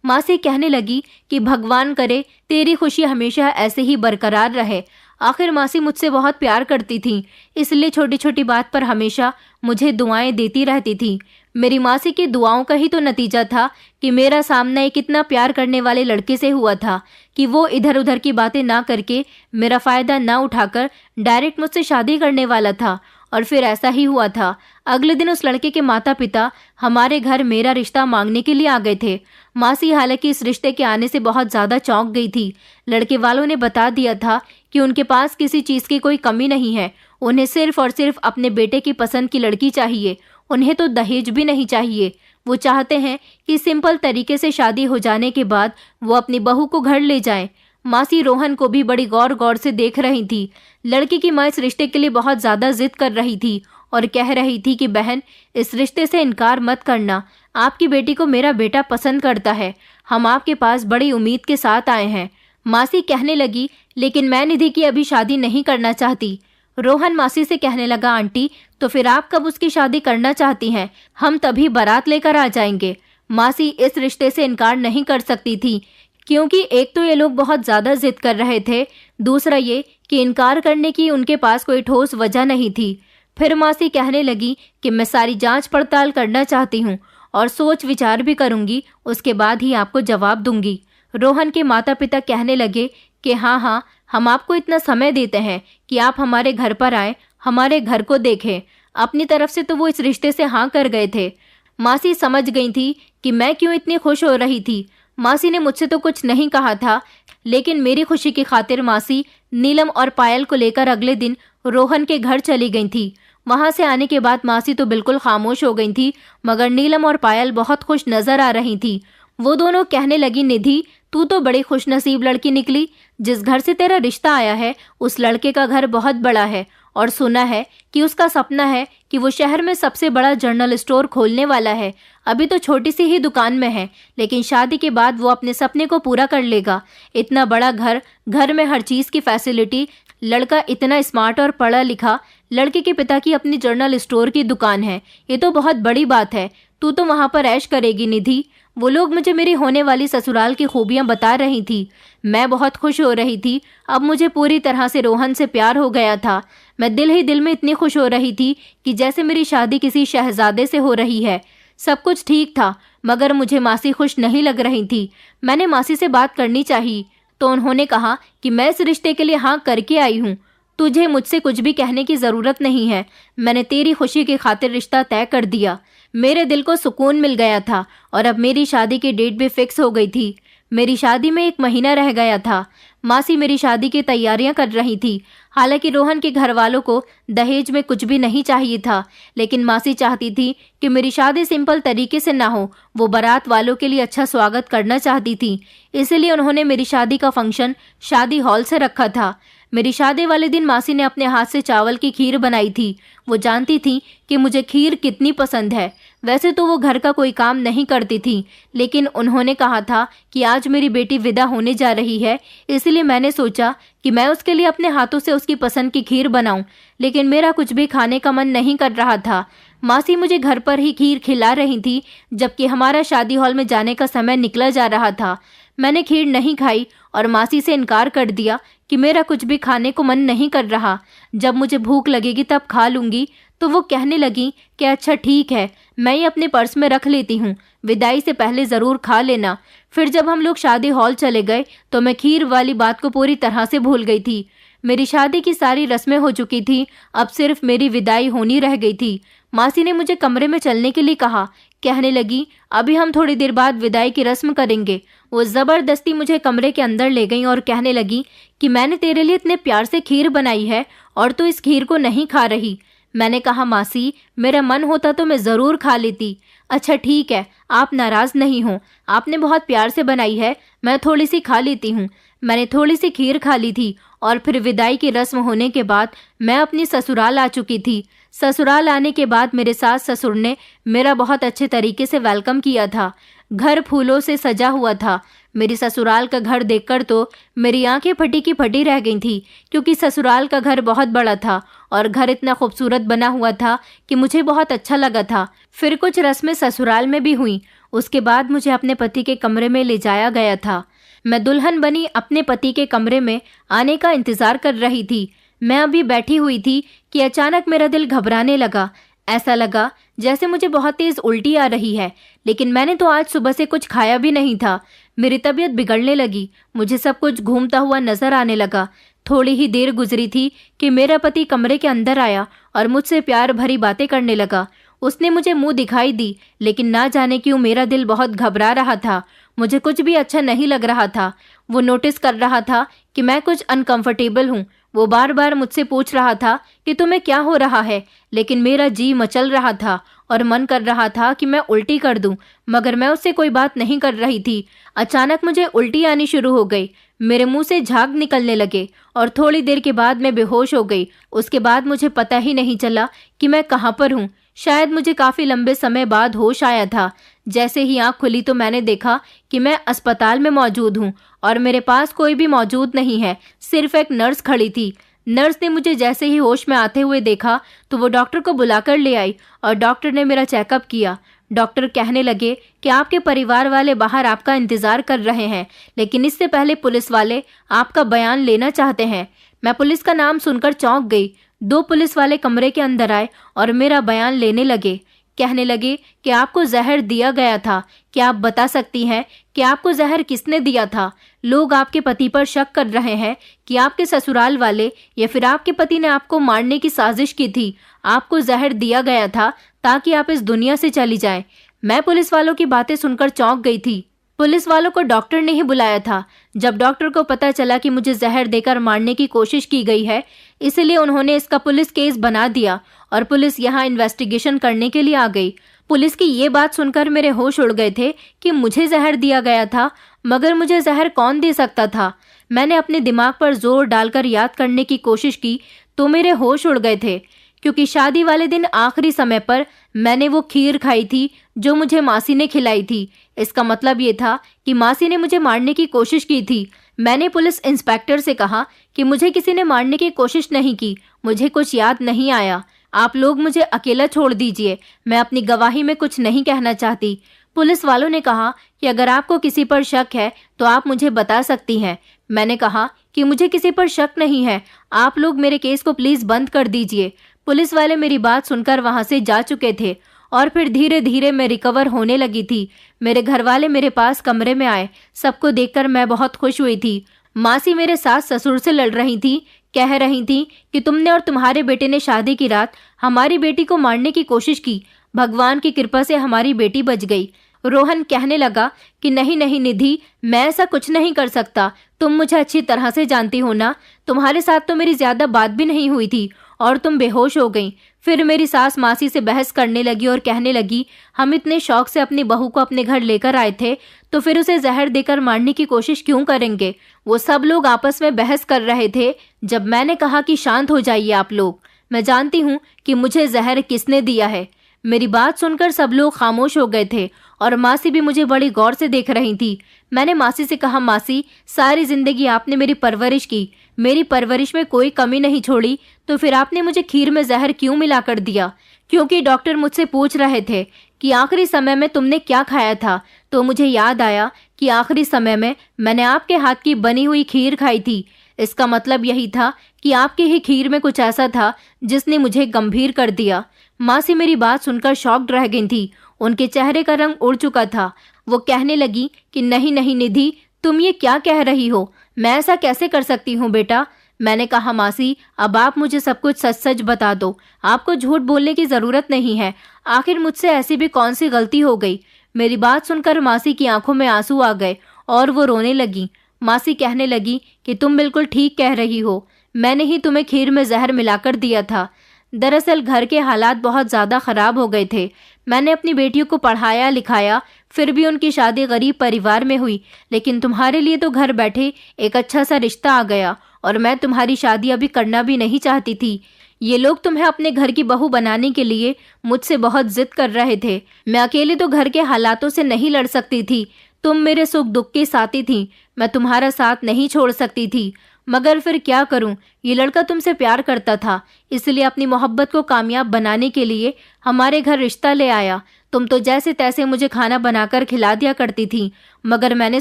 मासी कहने लगी कि भगवान करे तेरी खुशी हमेशा ऐसे ही बरकरार रहे। आखिर मासी मुझसे बहुत प्यार करती थी, इसलिए छोटी छोटी बात पर हमेशा मुझे दुआएं देती रहती थी। मेरी मासी की दुआओं का ही तो नतीजा था कि मेरा सामना एक इतना प्यार करने वाले लड़के से हुआ था कि वो इधर उधर की बातें ना करके, मेरा फ़ायदा ना उठाकर डायरेक्ट मुझसे शादी करने वाला था। और फिर ऐसा ही हुआ था। अगले दिन उस लड़के के माता पिता हमारे घर मेरा रिश्ता मांगने के लिए आ गए थे। मासी हालांकि इस रिश्ते के आने से बहुत ज़्यादा चौंक गई थी। लड़के वालों ने बता दिया था कि उनके पास किसी चीज़ की कोई कमी नहीं है, उन्हें सिर्फ और सिर्फ अपने बेटे की पसंद की लड़की चाहिए। उन्हें तो दहेज भी नहीं चाहिए। वो चाहते हैं कि सिंपल तरीके से शादी हो जाने के बाद वो अपनी बहू को घर ले जाएं। मासी रोहन को भी बड़ी गौर गौर से देख रही थी। लड़की की माँ इस रिश्ते के लिए बहुत ज़्यादा जिद कर रही थी और कह रही थी कि बहन, इस रिश्ते से इनकार मत करना, आपकी बेटी को मेरा बेटा पसंद करता है, हम आपके पास बड़ी उम्मीद के साथ आए हैं। मासी कहने लगी, लेकिन मैं निधि की अभी शादी नहीं करना चाहती। रोहन मासी से कहने लगा, आंटी तो फिर आप कब उसकी शादी करना चाहती हैं? हम तभी बारात लेकर आ जाएंगे। मासी इस रिश्ते से इनकार नहीं कर सकती थी, क्योंकि एक तो ये लोग बहुत ज़्यादा जिद कर रहे थे, दूसरा ये कि इनकार करने की उनके पास कोई ठोस वजह नहीं थी। फिर मासी कहने लगी कि मैं सारी जांच पड़ताल करना चाहती हूँ और सोच विचार भी करूंगी, उसके बाद ही आपको जवाब दूंगी। रोहन के माता पिता कहने लगे कि हाँ, हम आपको इतना समय देते हैं कि आप हमारे घर पर आए, हमारे घर को देखें। अपनी तरफ से तो वो इस रिश्ते से हाँ कर गए थे। मासी समझ गई थी कि मैं क्यों इतनी खुश हो रही थी। मासी ने मुझसे तो कुछ नहीं कहा था, लेकिन मेरी खुशी की खातिर मासी नीलम और पायल को लेकर अगले दिन रोहन के घर चली गई थी। वहां से आने के बाद मासी तो बिल्कुल खामोश हो गई थी, मगर नीलम और पायल बहुत खुश नजर आ रही थी। वो दोनों कहने लगी, निधि तू तो बड़ी खुशनसीब लड़की निकली। जिस घर से तेरा रिश्ता आया है उस लड़के का घर बहुत बड़ा है और सुना है कि उसका सपना है कि वो शहर में सबसे बड़ा जनरल स्टोर खोलने वाला है। अभी तो छोटी सी ही दुकान में है, लेकिन शादी के बाद वो अपने सपने को पूरा कर लेगा। इतना बड़ा घर में हर चीज की फैसिलिटी, लड़का इतना स्मार्ट और पढ़ा लिखा, लड़के के पिता की अपनी जनरल स्टोर की दुकान है। ये तो बहुत बड़ी बात है। तू तो वहां पर ऐश करेगी निधि। वो लोग मुझे मेरी होने वाली ससुराल की खूबियां बता रही थी। मैं बहुत खुश हो रही थी। अब मुझे पूरी तरह से रोहन से प्यार हो गया था। मैं दिल ही दिल में इतनी खुश हो रही थी कि जैसे मेरी शादी किसी शहजादे से हो रही है। सब कुछ ठीक था, मगर मुझे मासी खुश नहीं लग रही थी। मैंने मासी से बात करनी चाहिए, तो उन्होंने कहा कि मैं इस रिश्ते के लिए हाँ करके आई हूँ। तुझे मुझसे कुछ भी कहने की जरूरत नहीं है। मैंने तेरी खुशी की खातिर रिश्ता तय कर दिया। मेरे दिल को सुकून मिल गया था और अब मेरी शादी की डेट भी फिक्स हो गई थी। मेरी शादी में 1 महीना रह गया था। मासी मेरी शादी की तैयारियां कर रही थी। हालांकि रोहन के घर वालों को दहेज में कुछ भी नहीं चाहिए था, लेकिन मासी चाहती थी कि मेरी शादी सिंपल तरीके से ना हो। वो बारात वालों के लिए अच्छा स्वागत करना चाहती थी, इसलिए उन्होंने मेरी शादी का फंक्शन शादी हॉल से रखा था। मेरी शादी वाले दिन मासी ने अपने हाथ से चावल की खीर बनाई थी। वो जानती थी कि मुझे खीर कितनी पसंद है। वैसे तो वो घर का कोई काम नहीं करती थी, लेकिन उन्होंने कहा था कि आज मेरी बेटी विदा होने जा रही है, इसलिए मैंने सोचा कि मैं उसके लिए अपने हाथों से उसकी पसंद की खीर बनाऊं। लेकिन मेरा कुछ भी खाने का मन नहीं कर रहा था। मासी मुझे घर पर ही खीर खिला रही थी, जबकि हमारा शादी हॉल में जाने का समय निकला जा रहा था। मैंने खीर नहीं खाई और मासी से इनकार कर दिया कि मेरा कुछ भी खाने को मन नहीं कर रहा। जब मुझे भूख लगेगी तब खा लूंगी। तो वो कहने लगी कि अच्छा ठीक है, मैं ये अपने पर्स में रख लेती हूँ, विदाई से पहले ज़रूर खा लेना। फिर जब हम लोग शादी हॉल चले गए तो मैं खीर वाली बात को पूरी तरह से भूल गई थी। मेरी शादी की सारी रस्में हो चुकी थी, अब सिर्फ मेरी विदाई होनी रह गई थी। मासी ने मुझे कमरे में चलने के लिए कहा। कहने लगी, अभी हम थोड़ी देर बाद विदाई की रस्म करेंगे। वो ज़बरदस्ती मुझे कमरे के अंदर ले गई और कहने लगी कि मैंने तेरे लिए इतने प्यार से खीर बनाई है और तू इस खीर को नहीं खा रही। मैंने कहा, मासी मेरा मन होता तो मैं ज़रूर खा लेती। अच्छा ठीक है, आप नाराज़ नहीं हो, आपने बहुत प्यार से बनाई है, मैं थोड़ी सी खा लेती हूँ। मैंने थोड़ी सी खीर खा ली थी और फिर विदाई की रस्म होने के बाद मैं अपनी ससुराल आ चुकी थी। ससुराल आने के बाद मेरे सास ससुर ने मेरा बहुत अच्छे तरीके से वेलकम किया था। घर फूलों से सजा हुआ था। मेरी ससुराल का घर देखकर तो मेरी आंखें फटी की फटी रह गई थी, क्योंकि ससुराल का घर बहुत बड़ा था और घर इतना खूबसूरत बना हुआ था कि मुझे बहुत अच्छा लगा था। फिर कुछ रस्में ससुराल में भी हुई। उसके बाद मुझे अपने पति के कमरे में ले जाया गया था। मैं दुल्हन बनी अपने पति के कमरे में आने का इंतजार कर रही थी। मैं अभी बैठी हुई थी कि अचानक मेरा दिल घबराने लगा। ऐसा लगा जैसे मुझे बहुत तेज उल्टी आ रही है, लेकिन मैंने तो आज सुबह से कुछ खाया भी नहीं था। मेरी तबीयत बिगड़ने लगी। मुझे सब कुछ घूमता हुआ नजर आने लगा। थोड़ी ही देर गुजरी थी कि मेरा पति कमरे के अंदर आया और मुझसे प्यार भरी बातें करने लगा। उसने मुझे मुंह दिखाई दी, लेकिन ना जाने क्यों मेरा दिल बहुत घबरा रहा था। मुझे कुछ भी अच्छा नहीं लग रहा था। वो नोटिस कर रहा था कि मैं कुछ अनकंफर्टेबल हूँ। वो बार बार मुझसे पूछ रहा था कि तुम्हें क्या हो रहा है, लेकिन मेरा जी मचल रहा था और मन कर रहा था कि मैं उल्टी कर दूं, मगर मैं उससे कोई बात नहीं कर रही थी। अचानक मुझे उल्टी आनी शुरू हो गई। मेरे मुंह से झाग निकलने लगे और थोड़ी देर के बाद मैं बेहोश हो गई। उसके बाद मुझे पता ही नहीं चला कि मैं कहाँ पर हूँ। शायद मुझे काफी लंबे समय बाद होश आया था। जैसे ही आंख खुली तो मैंने देखा कि मैं अस्पताल में मौजूद हूँ और मेरे पास कोई भी मौजूद नहीं है, सिर्फ एक नर्स खड़ी थी। नर्स ने मुझे जैसे ही होश में आते हुए देखा तो वो डॉक्टर को बुलाकर ले आई और डॉक्टर ने मेरा चेकअप किया। डॉक्टर कहने लगे कि आपके परिवार वाले बाहर आपका इंतजार कर रहे हैं, लेकिन इससे पहले पुलिस वाले आपका बयान लेना चाहते हैं। मैं पुलिस का नाम सुनकर चौंक गई। 2 पुलिस वाले कमरे के अंदर आए और मेरा बयान लेने लगे। कहने लगे कि आपको जहर दिया गया था। क्या आप बता सकती हैं कि आपको जहर किसने दिया था? लोग आपके पति पर शक कर रहे हैं कि आपके ससुराल वाले या फिर आपके पति ने आपको मारने की साजिश की थी। आपको जहर दिया गया था ताकि आप इस दुनिया से चली जाएं। मैं पुलिस वालों की बातें सुनकर चौंक गई थी। पुलिस वालों को डॉक्टर ने ही बुलाया था। जब डॉक्टर को पता चला कि मुझे जहर देकर मारने की कोशिश की गई है, इसलिए उन्होंने इसका पुलिस केस बना दिया और पुलिस यहाँ इन्वेस्टिगेशन करने के लिए आ गई। पुलिस की ये बात सुनकर मेरे होश उड़ गए थे कि मुझे जहर दिया गया था, मगर मुझे जहर कौन दे सकता था? मैंने अपने दिमाग पर जोर डालकर याद करने की कोशिश की तो मेरे होश उड़ गए थे, क्योंकि शादी वाले दिन आखिरी समय पर मैंने वो खीर खाई थी जो मुझे मासी ने खिलाई थी। इसका मतलब ये था कि मासी ने मुझे मारने की कोशिश की थी। मैंने पुलिस इंस्पेक्टर से कहा कि मुझे किसी ने मारने की कोशिश नहीं की, मुझे कुछ याद नहीं आया। आप लोग मुझे अकेला छोड़ दीजिए, मैं अपनी गवाही में कुछ नहीं कहना चाहती। पुलिस वालों ने कहा कि अगर आपको किसी पर शक है तो आप मुझे बता सकती हैं। मैंने कहा कि मुझे किसी पर शक नहीं है, आप लोग मेरे केस को प्लीज बंद कर दीजिए। पुलिस वाले मेरी बात सुनकर वहां से जा चुके थे और फिर धीरे धीरे मैं रिकवर होने लगी थी। मेरे घर वाले मेरे पास कमरे में आए। सबको देखकर मैं बहुत खुश हुई थी। मासी मेरे सास ससुर से लड़ रही थी, कह रही थी कि तुमने और तुम्हारे बेटे ने शादी की रात हमारी बेटी को मारने की कोशिश की, भगवान की कृपा से हमारी बेटी बच गई। रोहन कहने लगा कि नहीं नहीं निधि, मैं ऐसा कुछ नहीं कर सकता। तुम मुझे अच्छी तरह से जानती हो ना, तुम्हारे साथ तो मेरी ज्यादा बात भी नहीं हुई थी और तुम बेहोश हो गई। फिर मेरी सास मासी से बहस करने लगी और कहने लगी, हम इतने शौक से अपनी बहू को अपने घर लेकर आए थे, तो फिर उसे जहर देकर मारने की कोशिश क्यों करेंगे? वो सब लोग आपस में बहस कर रहे थे जब मैंने कहा कि शांत हो जाइए आप लोग, मैं जानती हूँ कि मुझे जहर किसने दिया है। मेरी बात सुनकर सब लोग खामोश हो गए थे और मासी भी मुझे बड़ी गौर से देख रही थी। मैंने मासी से कहा, मासी, सारी जिंदगी आपने मेरी परवरिश की, मेरी परवरिश में कोई कमी नहीं छोड़ी, तो फिर आपने मुझे खीर में जहर क्यों मिला कर दिया? क्योंकि डॉक्टर मुझसे पूछ रहे थे कि आखिरी समय में तुमने क्या खाया था, तो मुझे याद आया कि आखिरी समय में मैंने आपके हाथ की बनी हुई खीर खाई थी। इसका मतलब यही था कि आपकी ही खीर में कुछ ऐसा था जिसने मुझे गंभीर कर दिया। मासी मेरी बात सुनकर शॉक्ड रह गई थी। उनके चेहरे का रंग उड़ चुका था। वो कहने लगी कि नहीं नहीं निधि, तुम ये क्या कह रही हो? मैं ऐसा कैसे कर सकती हूँ बेटा? मैंने कहा, मासी, अब आप मुझे सब कुछ सच सच बता दो। आपको झूठ बोलने की जरूरत नहीं है। आखिर मुझसे ऐसी भी कौन सी गलती हो गई? मेरी बात सुनकर मासी की आंखों में आंसू आ गए और वो रोने लगी। मासी कहने लगी कि तुम बिल्कुल ठीक कह रही हो, मैंने ही तुम्हें खीर में जहर मिलाकर दिया था। दरअसल घर के हालात बहुत ज़्यादा ख़राब हो गए थे। मैंने अपनी बेटियों को पढ़ाया लिखाया, फिर भी उनकी शादी गरीब परिवार में हुई, लेकिन तुम्हारे लिए तो घर बैठे एक अच्छा सा रिश्ता आ गया और मैं तुम्हारी शादी अभी करना भी नहीं चाहती थी। ये लोग तुम्हें अपने घर की बहू बनाने के लिए मुझसे बहुत जिद कर रहे थे। मैं अकेले तो घर के हालातों से नहीं लड़ सकती थी। तुम मेरे सुख दुख के साथी थी, मैं तुम्हारा साथ नहीं छोड़ सकती थी। मगर फिर क्या करूं, ये लड़का तुमसे प्यार करता था, इसलिए अपनी मोहब्बत को कामयाब बनाने के लिए हमारे घर रिश्ता ले आया। तुम तो जैसे तैसे मुझे खाना बनाकर खिला दिया करती थी, मगर मैंने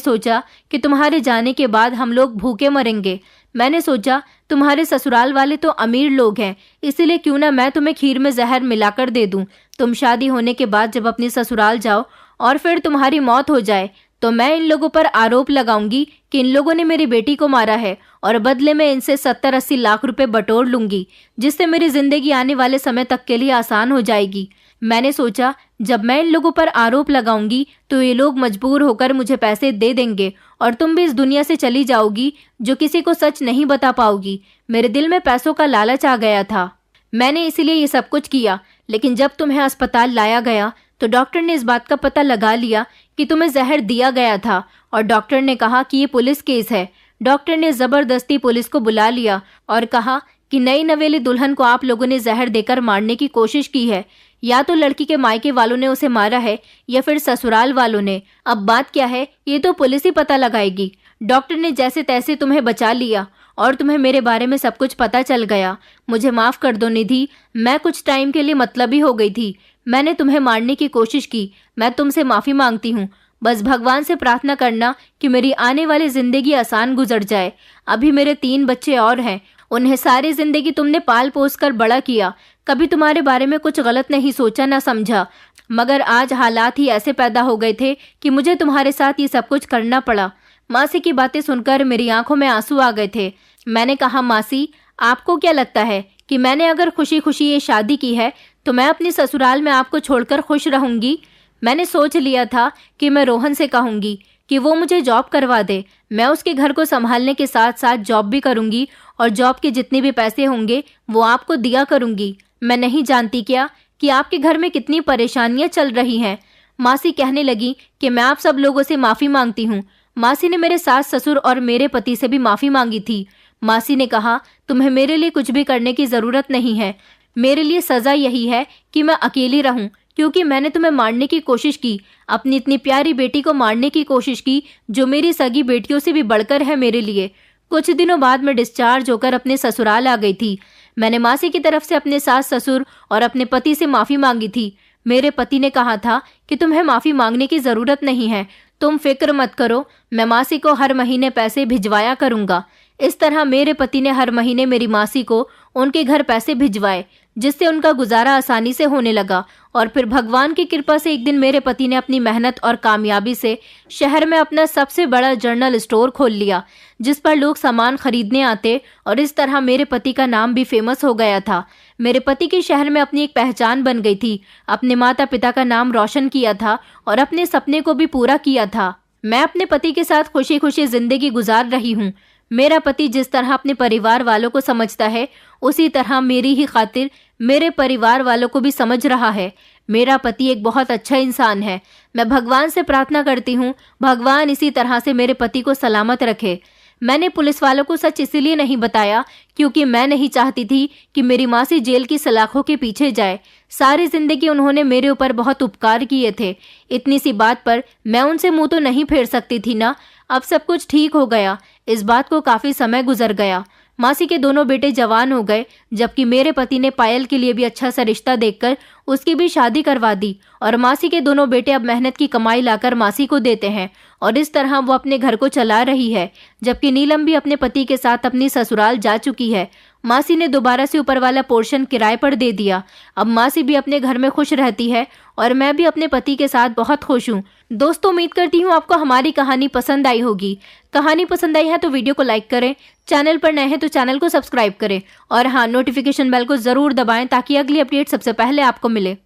सोचा कि तुम्हारे जाने के बाद हम लोग भूखे मरेंगे। मैंने सोचा तुम्हारे ससुराल वाले तो अमीर लोग हैं, इसलिए क्यों ना मैं तुम्हें खीर में जहर मिलाकर दे दूं। तुम शादी होने के बाद जब अपने ससुराल जाओ और फिर तुम्हारी मौत हो जाए, तो मैं इन लोगों पर आरोप लगाऊंगी कि इन लोगों ने मेरी बेटी को मारा है और बदले में इनसे 70-80 लाख रुपए बटोर लूंगी, जिससे मेरी जिंदगी आने वाले समय तक के लिए आसान हो जाएगी। मैंने सोचा जब मैं इन लोगों पर आरोप लगाऊंगी तो ये लोग मजबूर होकर मुझे पैसे दे देंगे और तुम भी इस दुनिया से चली जाओगी, जो किसी को सच नहीं बता पाओगी। मेरे दिल में पैसों का लालच आ गया था, मैंने इसीलिए ये सब कुछ किया। लेकिन जब तुम्हें अस्पताल लाया गया तो डॉक्टर ने इस बात का पता लगा लिया कि तुम्हें जहर दिया गया था और डॉक्टर ने कहा कि ये पुलिस केस है। डॉक्टर ने जबरदस्ती पुलिस को बुला लिया और कहा कि नई नवेली दुल्हन को आप लोगों ने जहर देकर मारने की कोशिश की है। या तो लड़की के मायके वालों ने उसे मारा है या फिर ससुराल वालों ने। अब बात क्या है ये तो पुलिस ही पता लगाएगी। डॉक्टर ने जैसे तैसे तुम्हें बचा लिया और तुम्हें मेरे बारे में सब कुछ पता चल गया। मुझे माफ कर दो निधि, मैं कुछ टाइम के लिए मतलबी हो गई थी। मैंने तुम्हें मारने की कोशिश की, मैं तुमसे माफी मांगती हूँ। बस भगवान से प्रार्थना करना कि मेरी आने वाली जिंदगी आसान गुजर जाए। अभी मेरे 3 बच्चे और हैं, उन्हें सारी जिंदगी तुमने पाल पोस कर बड़ा किया, कभी तुम्हारे बारे में कुछ गलत नहीं सोचा ना समझा, मगर आज हालात ही ऐसे पैदा हो गए थे कि मुझे तुम्हारे साथ ये सब कुछ करना पड़ा। मासी की बातें सुनकर मेरी आंखों में आंसू आ गए थे। मैंने कहा, मासी आपको क्या लगता है कि मैंने अगर खुशी खुशी ये शादी की है तो मैं अपनी ससुराल में आपको छोड़कर खुश रहूंगी? मैंने सोच लिया था कि मैं रोहन से कहूंगी कि वो मुझे जॉब करवा दे। मैं उसके घर को संभालने के साथ साथ जॉब भी करूंगी और जॉब के जितने भी पैसे होंगे वो आपको दिया करूंगी। मैं नहीं जानती क्या कि आपके घर में कितनी परेशानियां चल रही हैं। मासी कहने लगी कि मैं आप सब लोगों से माफ़ी मांगती हूँ। मासी ने मेरे सास ससुर और मेरे पति से भी माफ़ी मांगी थी। मासी ने कहा, तुम्हें मेरे लिए कुछ भी करने की ज़रूरत नहीं है। मेरे लिए सज़ा यही है कि मैं अकेली रहूं, क्योंकि मैंने तुम्हें मारने की कोशिश की, अपनी इतनी प्यारी बेटी को मारने की कोशिश की जो मेरी सगी बेटियों से भी बढ़कर है मेरे लिए। कुछ दिनों बाद मैं डिस्चार्ज होकर अपने ससुराल आ गई थी। मैंने मासी की तरफ से अपने सास ससुर और अपने पति से माफ़ी मांगी थी। मेरे पति ने कहा था कि तुम्हें माफ़ी मांगने की ज़रूरत नहीं है, तुम फिक्र मत करो, मैं मासी को हर महीने पैसे भिजवाया करूँगा। इस तरह मेरे पति ने हर महीने मेरी मासी को उनके घर पैसे भिजवाए, जिससे उनका गुजारा आसानी से होने लगा। और फिर भगवान की कृपा से एक दिन मेरे पति ने अपनी मेहनत और कामयाबी से शहर में अपना सबसे बड़ा जनरल स्टोर खोल लिया, जिस पर लोग सामान खरीदने आते, और इस तरह मेरे पति का नाम भी फेमस हो गया था। मेरे पति के शहर में अपनी एक पहचान बन गई थी, अपने माता पिता का नाम रोशन किया था और अपने सपने को भी पूरा किया था। मैं अपने पति के साथ खुशी खुशी जिंदगी गुजार रही हूँ। मेरा पति जिस तरह अपने परिवार वालों को समझता है, उसी तरह मेरी ही खातिर मेरे परिवार वालों को भी समझ रहा है। मेरा पति एक बहुत अच्छा इंसान है। मैं भगवान से प्रार्थना करती हूँ, भगवान इसी तरह से मेरे पति को सलामत रखे। मैंने पुलिस वालों को सच इसीलिए नहीं बताया क्योंकि मैं नहीं चाहती थी कि मेरी मासी जेल की सलाखों के पीछे जाए। सारी जिंदगी उन्होंने मेरे ऊपर बहुत उपकार किए थे। इतनी सी बात पर मैं उनसे मुंह तो नहीं फेर सकती थी ना। अब सब कुछ ठीक हो गया। इस बात को काफी समय गुजर गया। मासी के दोनों बेटे जवान हो गए, जबकि मेरे पति ने पायल के लिए भी अच्छा सा रिश्ता देखकर उसकी भी शादी करवा दी, और मासी के दोनों बेटे अब मेहनत की कमाई लाकर मासी को देते हैं, और इस तरह वो अपने घर को चला रही है। जबकि नीलम भी अपने पति के साथ अपनी ससुराल जा चुकी है। मासी ने दोबारा से ऊपर वाला पोर्शन किराए पर दे दिया। अब मासी भी अपने घर में खुश रहती है और मैं भी अपने पति के साथ बहुत खुश हूँ। दोस्तों, उम्मीद करती हूँ आपको हमारी कहानी पसंद आई होगी। कहानी पसंद आई है तो वीडियो को लाइक करें, चैनल पर नए हैं तो चैनल को सब्सक्राइब करें, और हाँ, नोटिफिकेशन बेल को जरूर दबाएं ताकि अगली अपडेट सबसे पहले आपको मिले।